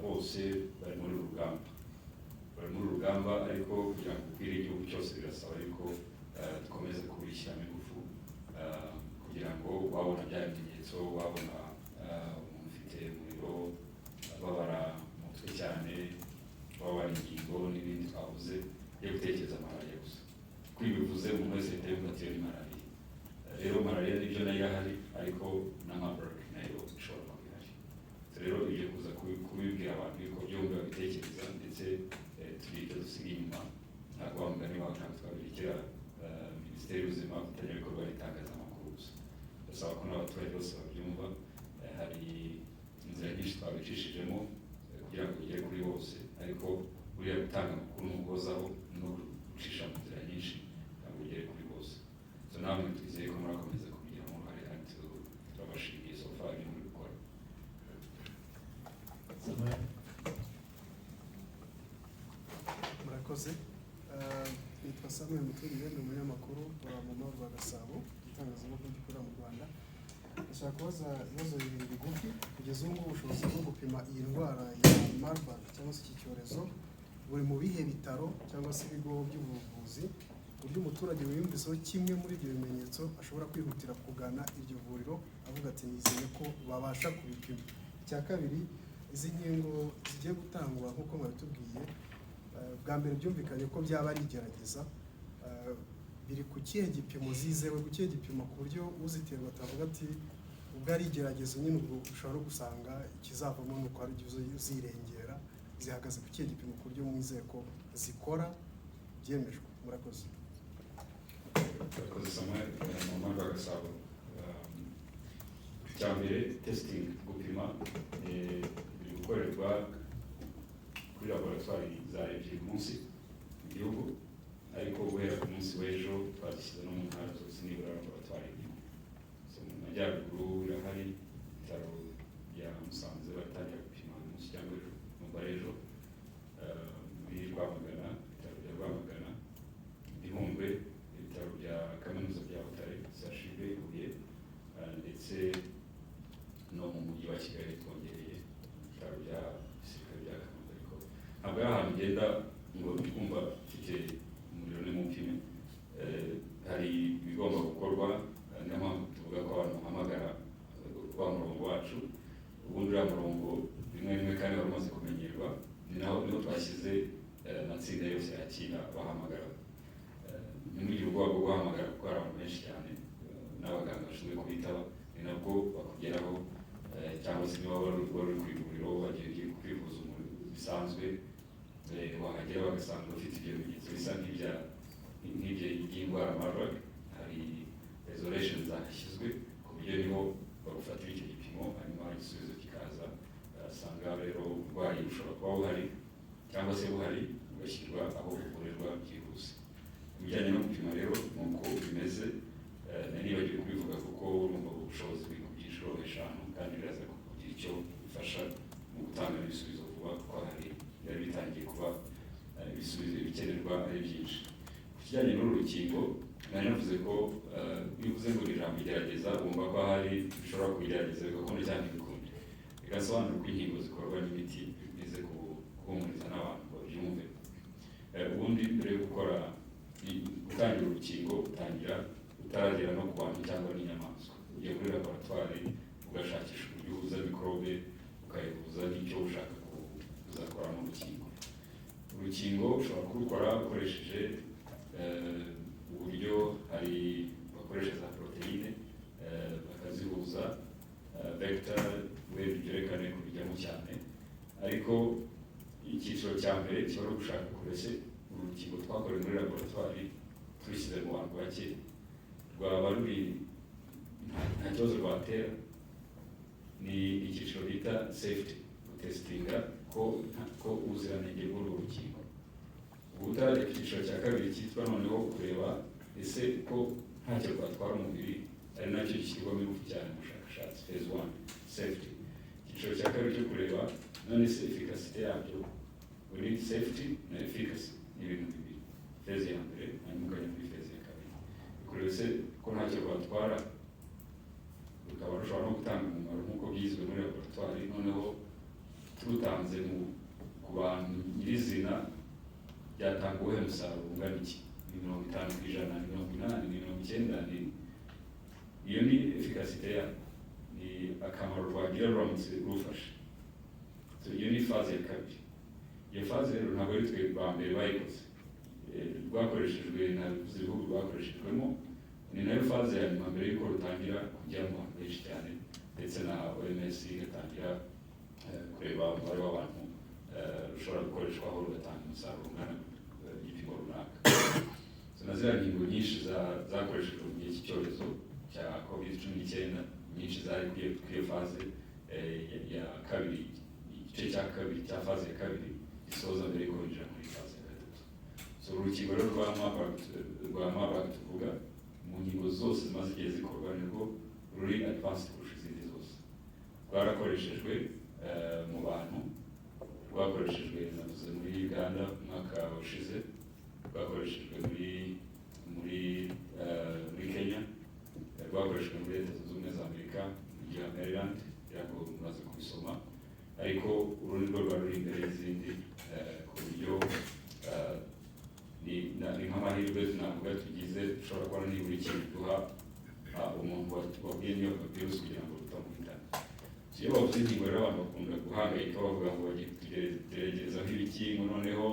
bose bari muri uru rugamba, ariko kugira ngo ukwire igihugu cyose birasaba yuko dukomeze kubishyiramo ingufu kugira ngo wabona bya bimenyetso, wabona umuntu ufite umuriro, babara umutwe cyane, babara ingingo n'ibindi twavuze, yo gutekereza malariya gusa. Kuko iyo bivuze umuntu wese ahita yumva ati iyo ni malariya. Rero malariya nibyo nayo irahari, ariko na Marburg nayo ishobora kuba ihari. Rero ibyo kuza kubibwira abantu yuko byombi babitekereza, ndetse tubirya dusiga inyuma, ntabwo wa mugani wawe ntabwo twabirekera Minisiteri y'Ubuzima, abafatanyabikorwa n'itangazamakuru gusa. Ndasaba ko n'abaturage bose babyumva. Hari inzira nyinshi twabicishijemo kugira ngo bigere kuri bose, ariko buriya gutanga amakuru n'uguhozaho no gucisha mu nzira nyinshi ntabwo bigere kuri bose. So namwe twizeye ko murakomeza kubigiramo uruhare, kandi turabashimiye so far ibyo muri gukora. Murakoze. Nitwa Sabin Nsanzimana, ni umunyamakuru mu Marburg wa Gasabo, itangazamakuru gikorera mu Rwanda. Ndashaka kubaza ibibazo bibiri bigufi. Kugeza ubu ngubu ubushobozi bwo gupima iyi ndwara ya Marburg cyangwa se iki cyorezo buri mu bihe bitaro cyangwa se ibigo by'ubuvuzi buryo umuturage wiyumviseho kimwe muri ibyo bimenyetso ashobora kwihutira kugana iryo vuriro avuga ati nizeye ko babasha kubipima. Icya kabiri, izi nkingo zigiye gutangwa nk'uko mwabitubwiye, bwa mbere byumvikanye ko byaba ari igerageza, biri ku kihe gipimo, zizewe ku kihe gipimo ku buryo uziterwa atavuga ati ubwo ari igeragezo nyine ubwo ushobora gusanga ikizavamo ni uko hari igihe zirengera, zihagaze ku kihe gipimo ku buryo mwizeye ko zikora byemejwe? Murakoze. Murakoze Samuel, mu mpamvu y'agasabo. Icya mbere, testing, gupima biri gukorerwa kuri laboratwari za ebyiri munsi mu gihugu, ariko guhera ku munsi w'ejo twazishyize no mu ntara zose nibura laboratwari imwe. Mu majyaruguru irahari, ibitaro bya Musanze baratangira gupima umunsi cyangwa ejo, numva ejo, muri Rwamagana, ibitaro bya Rwamagana, Gihundwe, ibitaro bya kaminuza bya Butare, CHUB Huye, ndetse no mu mujyi wa Kigali twongereye ibitaro bya gisirikare bya Kanombe. Ariko ntabwo ari ahantu ugenda ngo ndikumva mfite umuriro ni mupime. Hari ibigomba gukorwa, niyo mpamvu tuvuga ko abantu bahamagara wa murongo wacu. Ubundi uriya murongo rimwe rimwe kandi wari umaze kumenyerwa, niho twashyize amatsinda yose yakira bahamagara. Ntimugire ubwoba bwo guhamagara kuko hari abantu benshi cyane n'abaganga bashinzwe kubitaba, ni nabwo bakugeraho, cyangwa se niba wari uri ku ivuriro wagiye kwivuza bisanzwe, wahagera bagasanga ufite ibyo bimenyetso bisa nk'iby'indwara Marburg, hari resolution zahashyizwe ku buryo niho bagufatira icyo gipimo, hanyuma igisubizo kikaza, asanga rero uburwayi bushobora kuba buhari cyangwa se buhari, ugashyirwa aho uvurirwa byihuse. Ibijyanye no gupima rero ni uko bimeze, nibagiwe kubivuga kuko urumva ubushobozi buri ku byiciro 5 kandi biraza kugira icyo bifasha mu gutanga ibisubizo vuba, kuko hari byari bitangiye kuba ibisubizo bikenerwa ari byinshi. Ku kijyanye n'uru rukingo, nari navuze ko bivuze ngo ijambo igerageza wumva ko hari bishobora kugerageza bigakunda cyangwa ntibikunda. Bigasobanura uko inkingo zikorwa n'imiti bize guhumuriza n'abantu babyumve. Ubundi mbere yo gutangira urukingo utangira utaragera no ku bantu cyangwa n'inyamaswa. Ugiye muri laboratwari ugashakisha uburyo uhuza mikorobe ukayihuza n'icyo ushaka kuzakoramo urukingo. Urukingo ushobora kurukora ukoresheje uburyo hari bakoresha za poroteyine bakazihuza, vector wenda byerekane kubijyamo cyane, ariko icyiciro cya mbere gishobora gushaka kurese urukingo twakoreye muri laboratwari turishyize mu bantu bake, rwaba ruri nta kibazo rwatera. Ni icyiciro bita safety, gutesitinga ko ubuziranenge bw'uru rukingo. Ubu utarajya ku cyiciro cya kabiri cyitwa noneho kureba ese ko ntacyo rwatwara umubiri, ari nacyo gishyirwamo ingufu cyane mu bushakashatsi, phase 1 safety. Icyiciro cya kabiri cyo kureba none se efficacity yabyo, uri safety na efficacy ni ibintu bibiri. Phase ya mbere hanyuma ukajya muri phase ya kabiri, kureba se ko ntacyo rwatwara, rukaba rushobora no gutanga umumaro nk'uko byizwe muri laboratwari. Noneho turutanze ku bantu nyirizina byatanga uwuhe musaruro ungana iki? Ni 50%, ni 80%, ni 90%. Iyo ni efficacity ya, ni akamaro rwagira ruramutse rufashe. Iyo ni phase ya kabiri. Iyo phase rero ntabwo ari twe ba mbere bayikoze, rwakoreshejwe nabivuze ibihugu rwakoreshejwemo, ni nayo phase ya nyuma mbere y'uko rutangira kujya mu bantu benshi cyane, ndetse na OMS igatangira kureba umubare w'abantu rushobora gukoreshwaho rugatanga umusaruro ungana igipimo runaka. Na ziriya ngingo nyinshi zakoreshejwe mu gihe cy'icyorezo cya COVID-19, nyinshi zari kuri iyo phase ya kabiri, igice cya kabiri cya phase ya kabiri gisoza mbere y'uko binjira muri phase ya gatatu. Urukingo rero rwa Marburg tuvuga mu ngingo zose zimaze igihe zikorwa nirwo ruri advanced kurusha izindi zose. Rwarakoreshejwe mu bantu, rwakoreshejwe navuze muri Uganda umwaka ushize, rwakoreshejwe muri Kenya, rwakoreshejwe muri Leta Zunze Ubumwe za Amerika mu gihe Maryland, kugira ngo mumaze kubisoma, ariko uru nirwo rwari ruri imbere y'izindi ku buryo ni nk'amahirwe navuga dushobora kubona nibura ikintu duha umuntu wabwiye niyo virusi kugira ngo tutamuhitana. Iyo bavuze inkingo rero abantu bakunda guhangayika bavuga ngo bagiye kutugeregerezaho ibikingo, noneho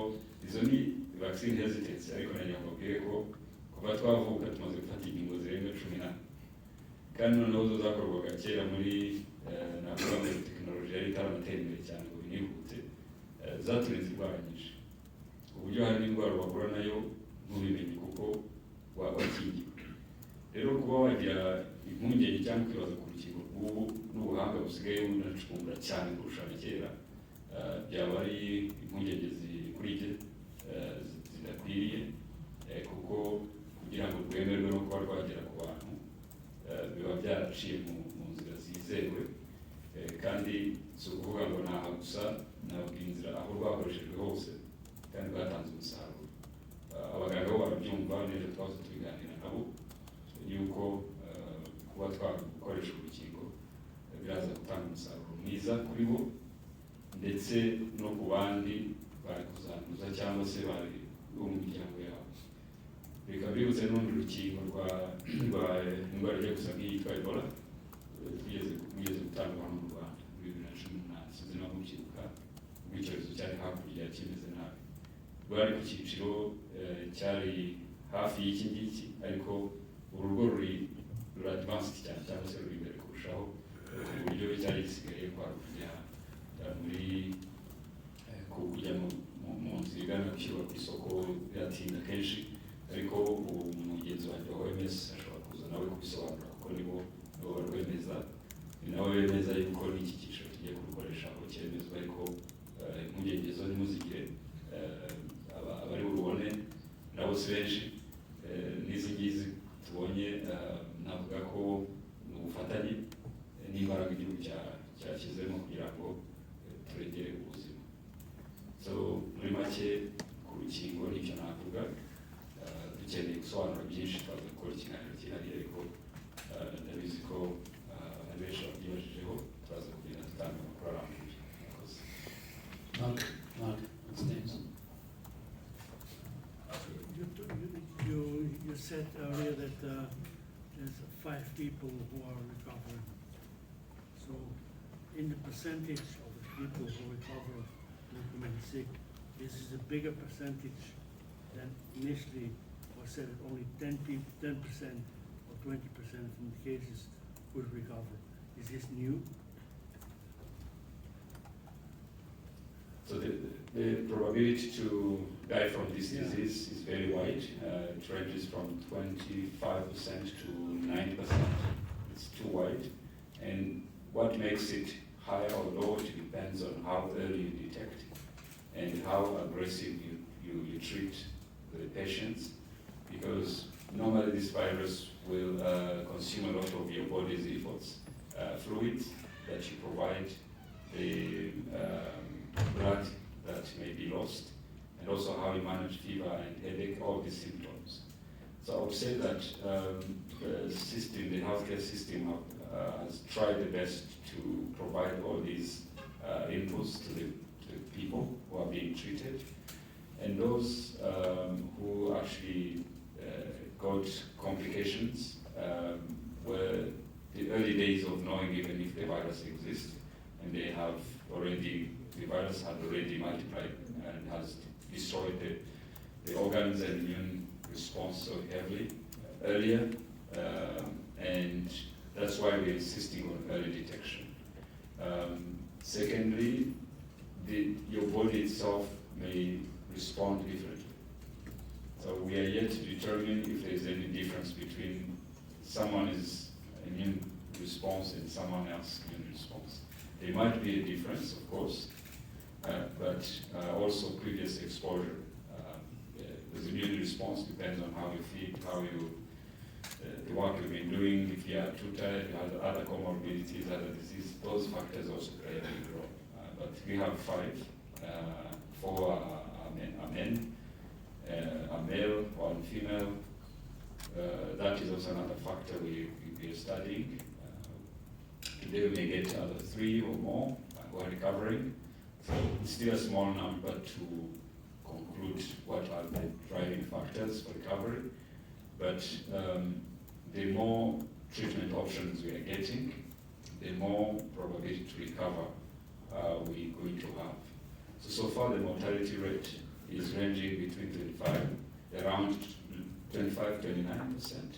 izo ni vaccine hesitance, ariko nagira ngo mbabwire ko kuva twavuka tumaze gufata inkingo zirenga 10, kandi noneho zo zakorwaga kera muri navuga muri tekinoloji yari itaranatera imbere cyane ngo binihute, zaturinze indwara nyinshi, uburyo hari n'indwara wahura nayo ntubimenye kuko wakingiwe. Rero kuba wagira impungenge cyangwa kwibaza ku rukingo rw'ubu n'ubuhanga busigaye bunacukumbura cyane kurusha na kera, byaba ari impungenge zikurije zidakwiriye, kuko kugira ngo rwemerwe no kuba rwagera ku bantu biba byaraciye mu nzira zizewe, kandi si ukuvuga ngo ni aha gusa, nababwira inzira aho rwakoreshejwe hose kandi rwatanze umusaruro. Abaganga bo barabyumva, n'ejo twahoze tubiganira nabo yuko kuba twakoresha urukingo biraza gutanga umusaruro mwiza kuri bo ndetse no ku bandi bari kuzanduza cyangwa se bari bo mu miryango yabo. Reka bibutse n'urundi rukingo rwa indwara ijya gusa nk'iyitwa Ebola twigeze gutanga hano mu Rwanda muri 2018, sinzi no kubyibuka, ubwo icyorezo cyari hakurya kimeze nabi. Rwari ku cyiciro cyari hafi y'iki ngiki, ariko uru rwo ruri advanced cyane cyangwa se ruri imbere kurushaho, ku buryo cyari gisigaye kwa kujya muri kujya mu nzira igana gushyirwa ku isoko biratinda kenshi, ariko umugenzi wanjye wa OMS ashobora kuza nawe kubisobanura kuko nibo barwemeza, ni nawe bemeza yuko n'iki cyiciro tugiye kurukoresha aho cyemezwa, ariko impungenge zo ntimuzigire, abari burubone nabo si benshi. N'izi ngizi tubonye navuga ko ni ubufatanye n'imbaraga igihugu cyashyizemo kugira ngo turengere ubuzima. So muri make ku rukingo nicyo navuga, dukeneye gusobanura byinshi, twaza gukora ikiganiro cyihariye, ariko ndabizi ko ari benshi babyibajijeho, turaza kugenda dutanga amakuru arambuye. Mark, what's next? You said earlier that there's 5 people who are recovering. So, in the percentage of the people who recover and remain sick, this is a bigger percentage than initially was said that only 10% or 20% in the cases would recover. Is this new? So the probability to die from this disease is very wide. It ranges from 25% to 90%. It's too wide. And what makes it higher or lower depends on how early you detect and how aggressive you treat the patients. Because normally this virus will consume a lot of your body's efforts, fluids that you provide, the blood that may be lost, and also how you manage fever and headache, all these symptoms. So I would say that the healthcare system has tried the best to provide all these inputs to the people who are being treated. And those who actually got complications were the early days of knowing even if the virus exists, and they have already, the virus had already multiplied and has destroyed the organs and immune response so heavily earlier, and that's why we're insisting on early detection. Secondly, your body itself may respond differently. So we are yet to determine if there is any difference between someone's immune response and someone else's immune response. There might be a difference, of course, but also previous exposure. The immune response depends on how you feel, how you, the work you've been doing, if you are too tired, you have other comorbidities, other diseases, those factors also play a big role. But we have 5, 4 are men, a male, 1 female. That is also another factor we are studying. Today we may get other 3 or more who are recovering. So it's still a small number to conclude what are the driving factors for recovery. But the more treatment options we are getting, the more probability to recover we're going to have. So far the mortality rate is ranging between around 25-29%.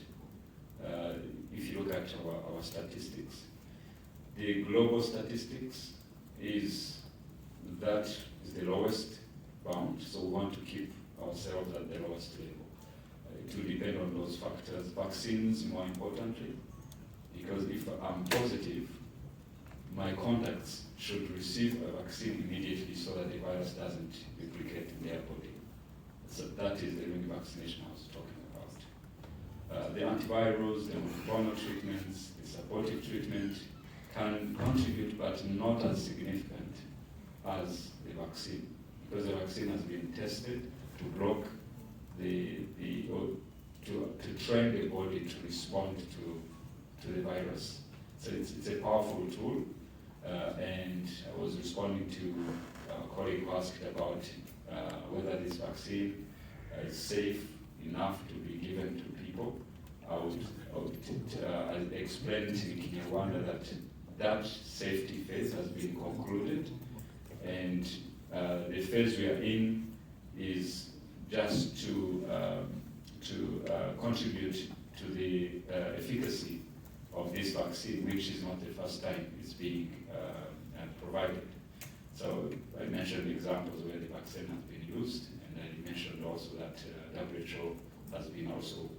If you look at our statistics. The global statistics is that is the lowest bound, so we want to keep ourselves at the lowest level. It will depend on those factors. Vaccines, more importantly, because if I'm positive, my contacts should receive a vaccine immediately so that the virus doesn't replicate in their body. So that is the ring vaccination I was talking about. The antivirals, the monoclonal treatments, the supportive treatment can contribute, but not as significant as the vaccine, because the vaccine has been tested to block to train the body to respond to the virus. So it's a powerful tool, and I was responding to a colleague who asked about whether this vaccine is safe enough to be given to people. I explained in Rwanda that safety phase has been concluded, and the phase we are in is just to contribute to the efficacy of this vaccine, which is not the first time it's being provided. So I mentioned examples where the vaccine has been used, and I mentioned also that WHO has been also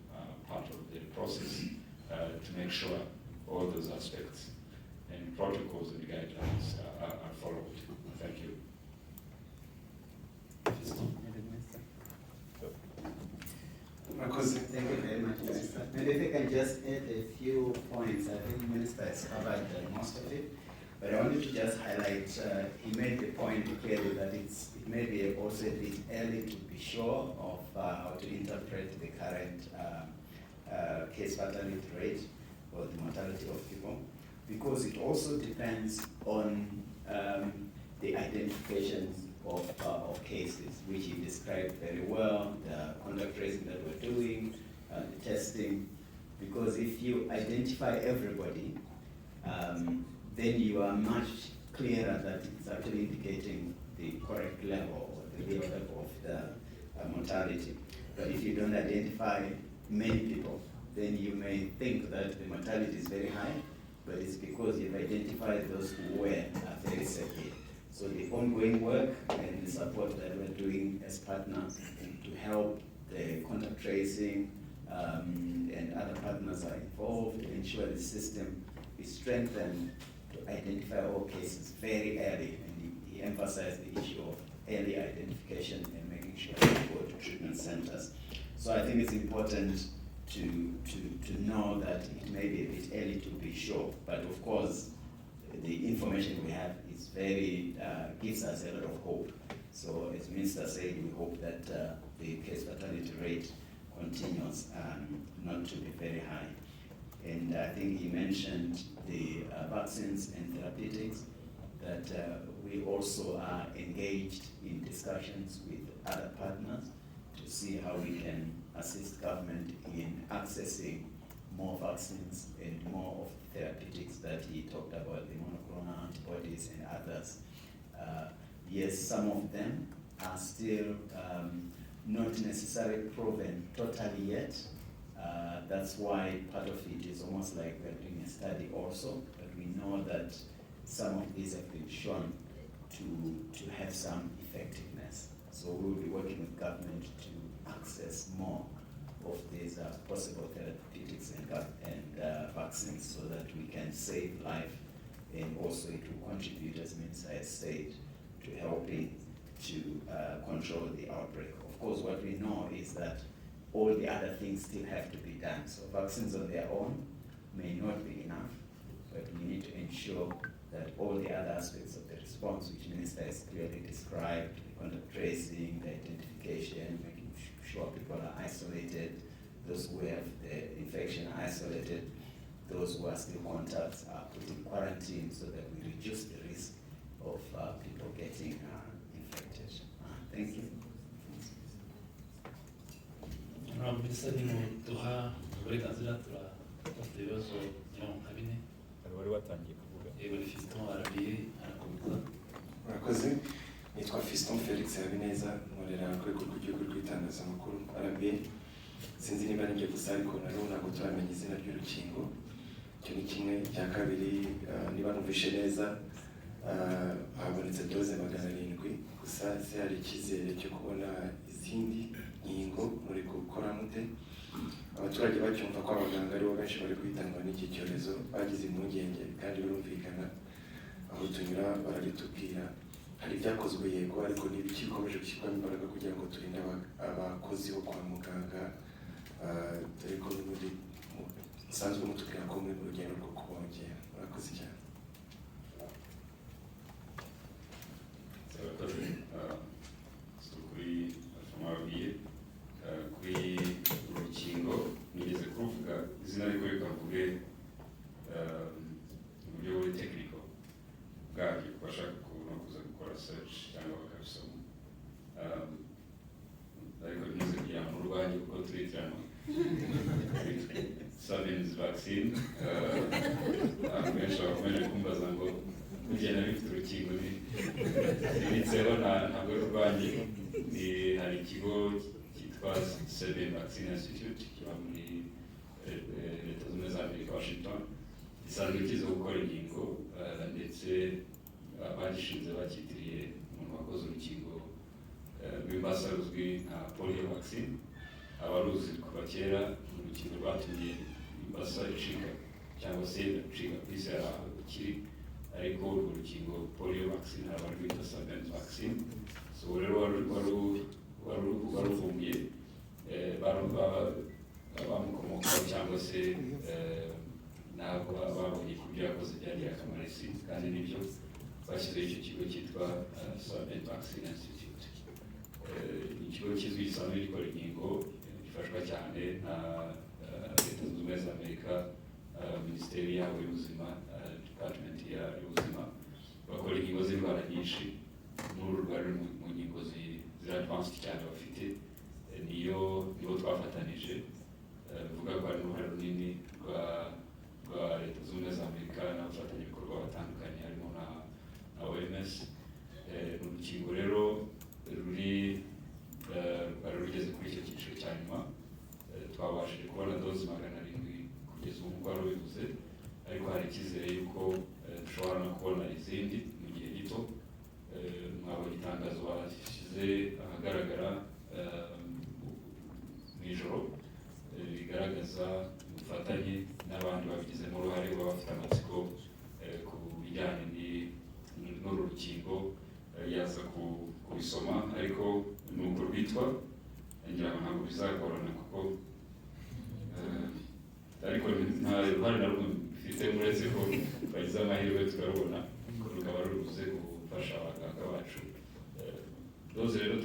part of the process to make sure all those aspects and protocols and guidelines are followed. Thank you. Thank you very much, Minister. Maybe if I can just add a few points. I think the Minister has covered most of it, but I wanted to just highlight, he made the point clearly that it may be also a bit early to be sure of how to interpret the current case fatality rate or the mortality of people, because it also depends on the identification of cases, which he described very well, the contact tracing that we're doing, the testing, because if you identify everybody, then you are much clearer that it's actually indicating the correct level or the real level of the mortality. But if you don't identify many people, then you may think that the mortality is very high, but it's because you've identified those who were very severe. So the ongoing work and the support that we're doing as partners to help the contact tracing and other partners are involved to ensure the system is strengthened to identify all cases very early. And he emphasized the issue of early identification and making sure they go to treatment centers. So I think it's important to know that it may be a bit early to be sure, but of course the information we have is very, gives us a lot of hope. So as Minister said, we hope that the case fatality rate continues not to be very high. And I think he mentioned the vaccines and therapeutics, that we also are engaged in discussions with other partners to see how we can assist government in accessing more vaccines and more of the therapeutics that he talked about, the monoclonal antibodies and others. Yes, some of them are still not necessarily proven totally yet. That's why part of it is almost like we're doing a study also, but we know that some of these have been shown to have some effectiveness. So we will be working with government to access more of these possible therapeutics and vaccines so that we can save life, and also it will contribute, as Minister has said, to helping to control the outbreak. Of course, what we know is that all the other things still have to be done. So vaccines on their own may not be enough, but we need to ensure that all the other aspects of the response, which Minister has clearly described, the contact tracing, the identification, making sure people are isolated, those who have the infection are isolated, those who are still contacts are put in quarantine so that we reduce the risk of people getting infected. Thank you. Minisitiri duha uburenganzira turafite ibibazo mirongo nka bine. hari wari watangiye kuvuga Yego ni Fiston Arabiye arakomeza. Murakoze, nitwa Fiston Felix Habineza, nkorera urwego rw'igihugu rw'itangazamakuru Arabiye. Sinzi niba ari ibyo gusa ariko na none ntabwo turamenya izina ry'urukingo. Icyo ni kimwe. Cya kabiri, niba numvishe neza, habonetse doze 700, gusa se hari icyizere cyo kubona izindi nkingo muri gukora mute? Abaturage bacyumva ko abaganga aribo benshi bari kwitanwa n'iki cyorezo bagize impungenge kandi birumvikana, aho tunyura barabitubwira. Hari ibyakozwe yego, ariko n'ibiki bikomeje gushyirwamo imbaraga kugira ngo turinde abakozi bo kwa muganga, dore ko n'ubundi musanzwe mutubwira ko muri mu rugendo rwo kubongera. Murakoze cyane. kuri Bagiye kuri urukingo nigeze kuvuga izina ariko rikavuge uburyo buri tekiniko bwabyo bashaka kuza gukora search cyangwa bakabisoma, ariko bimaze kugira ngo urwanjye kuko turitirana Sabin vaccine. Abantu benshi bakomeje kumbaza ngo kugenda bifite urukingo nibitseho ntabwo ari urwanjye. Hari ikigo cyitwa Sabin Vaccine Institute kiba muri Leta Zunze Ubumwe za Amerika, Washington, gisanzwe kiza gukora inkingo, ndetse abagishinze bacyitiriye umuntu wakoze urukingo rw'imbasa ruzwi nka polio vaccine. Abaruzi kuva kera urukingo rwatumye imbasa icika cyangwa se icika ku isi kiri, ariko urwo rukingo polio vaccine abarwita Sabin vaccine. So rero waruvumbuye bamukomokaho cyangwa se ntabwo babonye ku byo yakoze byagiye akamaro isi, kandi nibyo bashyizeho icyo kigo cyitwa Sabin Vaccine Institute. Ikigo kizwi gisanzwe gikora inkingo, gifashwa cyane na Leta Zunze Ubumwe za Amerika, Minisitiri yabo y'ubuzima, Department y'ubuzima, bakora inkingo z'indwara nyinshi. N'uru rwari mu nkingo z'advanced cyane bafite, nibo twafatanije. Bivuga ko hari uruhare runini rwa Leta Zunze Ubumwe za Amerika n'abafatanyabikorwa batandukanye harimo na OMS. Urukingo rero rwari rugeze kuri icyo cyiciro cya nyuma. Twabashije kubona doze 700 kugeza ubu nk'uko wari ubivuze, ariko hari icyizere yuko dushobora no kubona izindi mu gihe gito. Mwabonye itangazo bashyize ahagaragara mu ijoro rigaragaza ubufatanye n'abandi babigizemo uruhare, baba bafite amatsiko ku bijyanye n'uru rukingo. Yaza kubisoma, ariko nuko rwitwa, ngira ngo ntabwo bizagorana kuko ariko nta ruhare na rumwe bifite uretse ko bagize amahirwe tukarubona ko rukaba ruruze gufasha abaganga bacu. Doze rero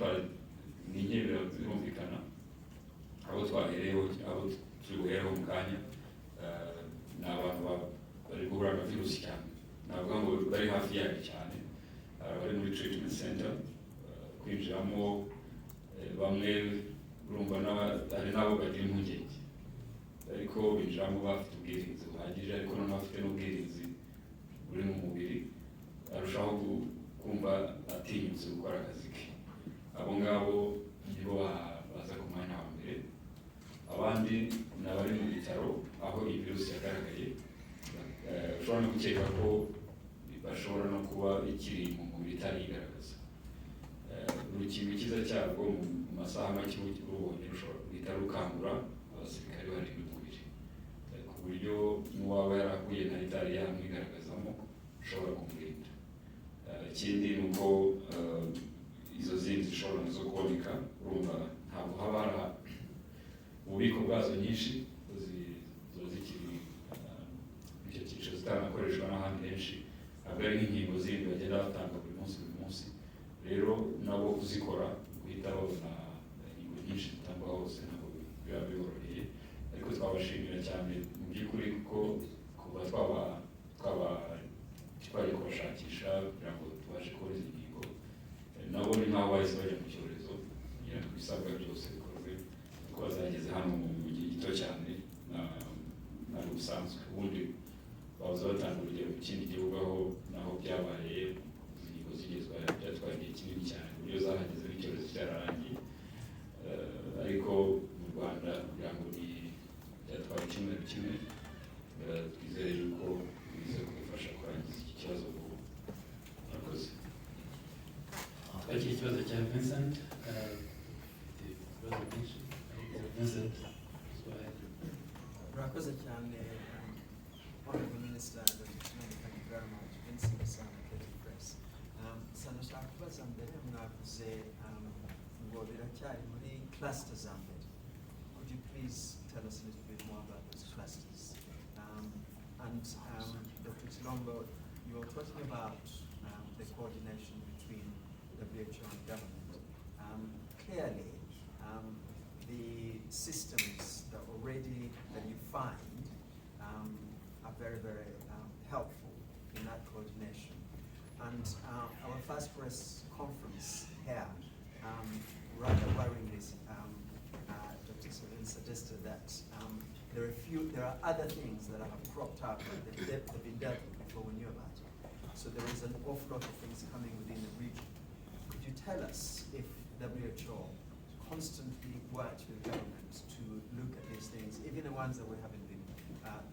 ni inkebera zirumvikana, abo twahereyeho, abo turi buhereho mu kanya, ni abantu bari guhura na virusi cyane, navuga ngo bari hafi yayo cyane, bari muri treatment center. Kwinjiramo bamwe urumva hari n'abo bagira impungenge, ariko binjiramo bafite ubwirinzi buhagije, ariko noneho bafite n'ubwirinzi buri mu mubiri, arushaho kumva atinyutse gukora akazi ke. Abo ngabo nibo baza ku mwanya wa mbere. Abandi ni abari mu bitaro aho iyi virusi yagaragaye, ushobora no gukeka ko bashobora no kuba ikiri mu mubiri itarigaragaza. Urukingo icyiza cyarwo mu masaha make rubonye rushobora guhita rukangura abasirikare bari mu mubiri, ku buryo n'uwaba yarahuye na itari yamwigaragazamo ushobora kumurinda. Ikindi ni uko izo zindi zishobora nazo kuboneka, urumva ntabwo haba hari ububiko bwazo nyinshi, ziba zikiri icyo cyiciro zitanakoreshwa n'ahandi henshi, ntabwo ari nk'inkingo zindi bagenda batanga buri munsi. Rero nabo kuzikora guhita babona inkingo nyinshi zitangwa hose ntabwo biba biboroheye, ariko twabashimira cyane mu by'ukuri kuko kuba twari kubashakisha kugira ngo tubashe kubona izi nkingo, nabo ni nk'aho bahise bajya mu cyorezo kugira ngo ibisabwa byose bikorwe, kuko bazageze hano mu Vincent, Vincent, go ahead. Murakoze cyane, Honorable Minister, Dr. Kimani, thank you very much. Vincent Sana, Creative Press. Sanashaka kubaza mbere mwavuze ngo biracyari muri cluster za mbere. Could you please tell us a little bit more about those clusters? Dr. Chilombo, you were talking about the coordination between WHO and government. Clearly, the systems that you find are very, very helpful in that coordination. And our first press conference here, rather worryingly, Dr. Sabin suggested that there are other things that have cropped up that have been dealt with before we knew about it. So there is an awful lot of things coming within the region. Could you tell us if WHO constantly works with government to look at these things, even the ones that we haven't been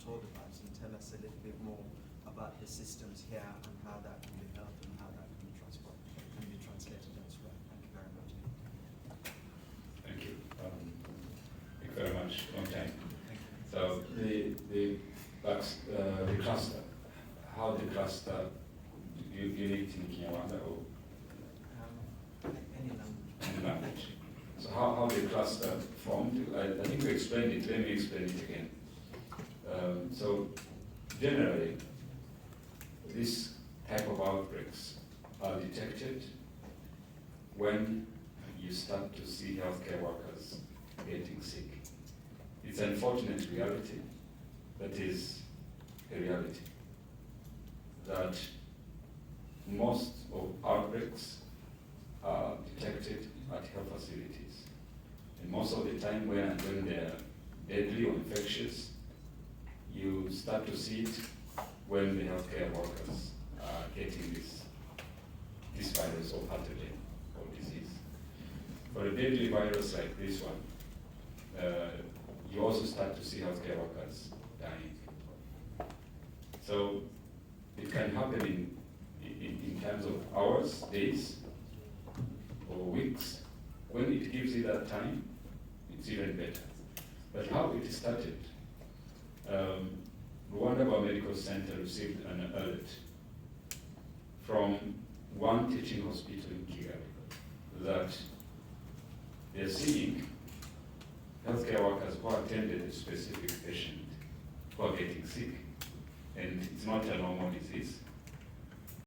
told about, and tell us a little bit more about the systems here and how that can be helped and how that can be translated elsewhere. Thank you very much. Thank you. Thank you very much. Long time. Thank you. So the cluster, how the cluster, you need in Kinyarwanda or Any language. any language. So how the cluster formed, I think we explained it, let me explain it again. So generally, this type of outbreaks are detected when you start to see healthcare workers getting sick. It's an unfortunate reality, but is a reality, that most of outbreaks are detected at health facilities. And most of the time when they're deadly or infectious, you start to see it when the healthcare workers are getting this virus or pathogen or disease. For a deadly virus like this one, you also start to see healthcare workers dying. So it can happen in terms of hours, days, or weeks. When it gives you that time, it's even better. But how it started, Rwanda Biomedical Center received an alert from one teaching hospital in Kigali that they're seeing healthcare workers who attended a specific patient who are getting sick. And it's not a normal disease,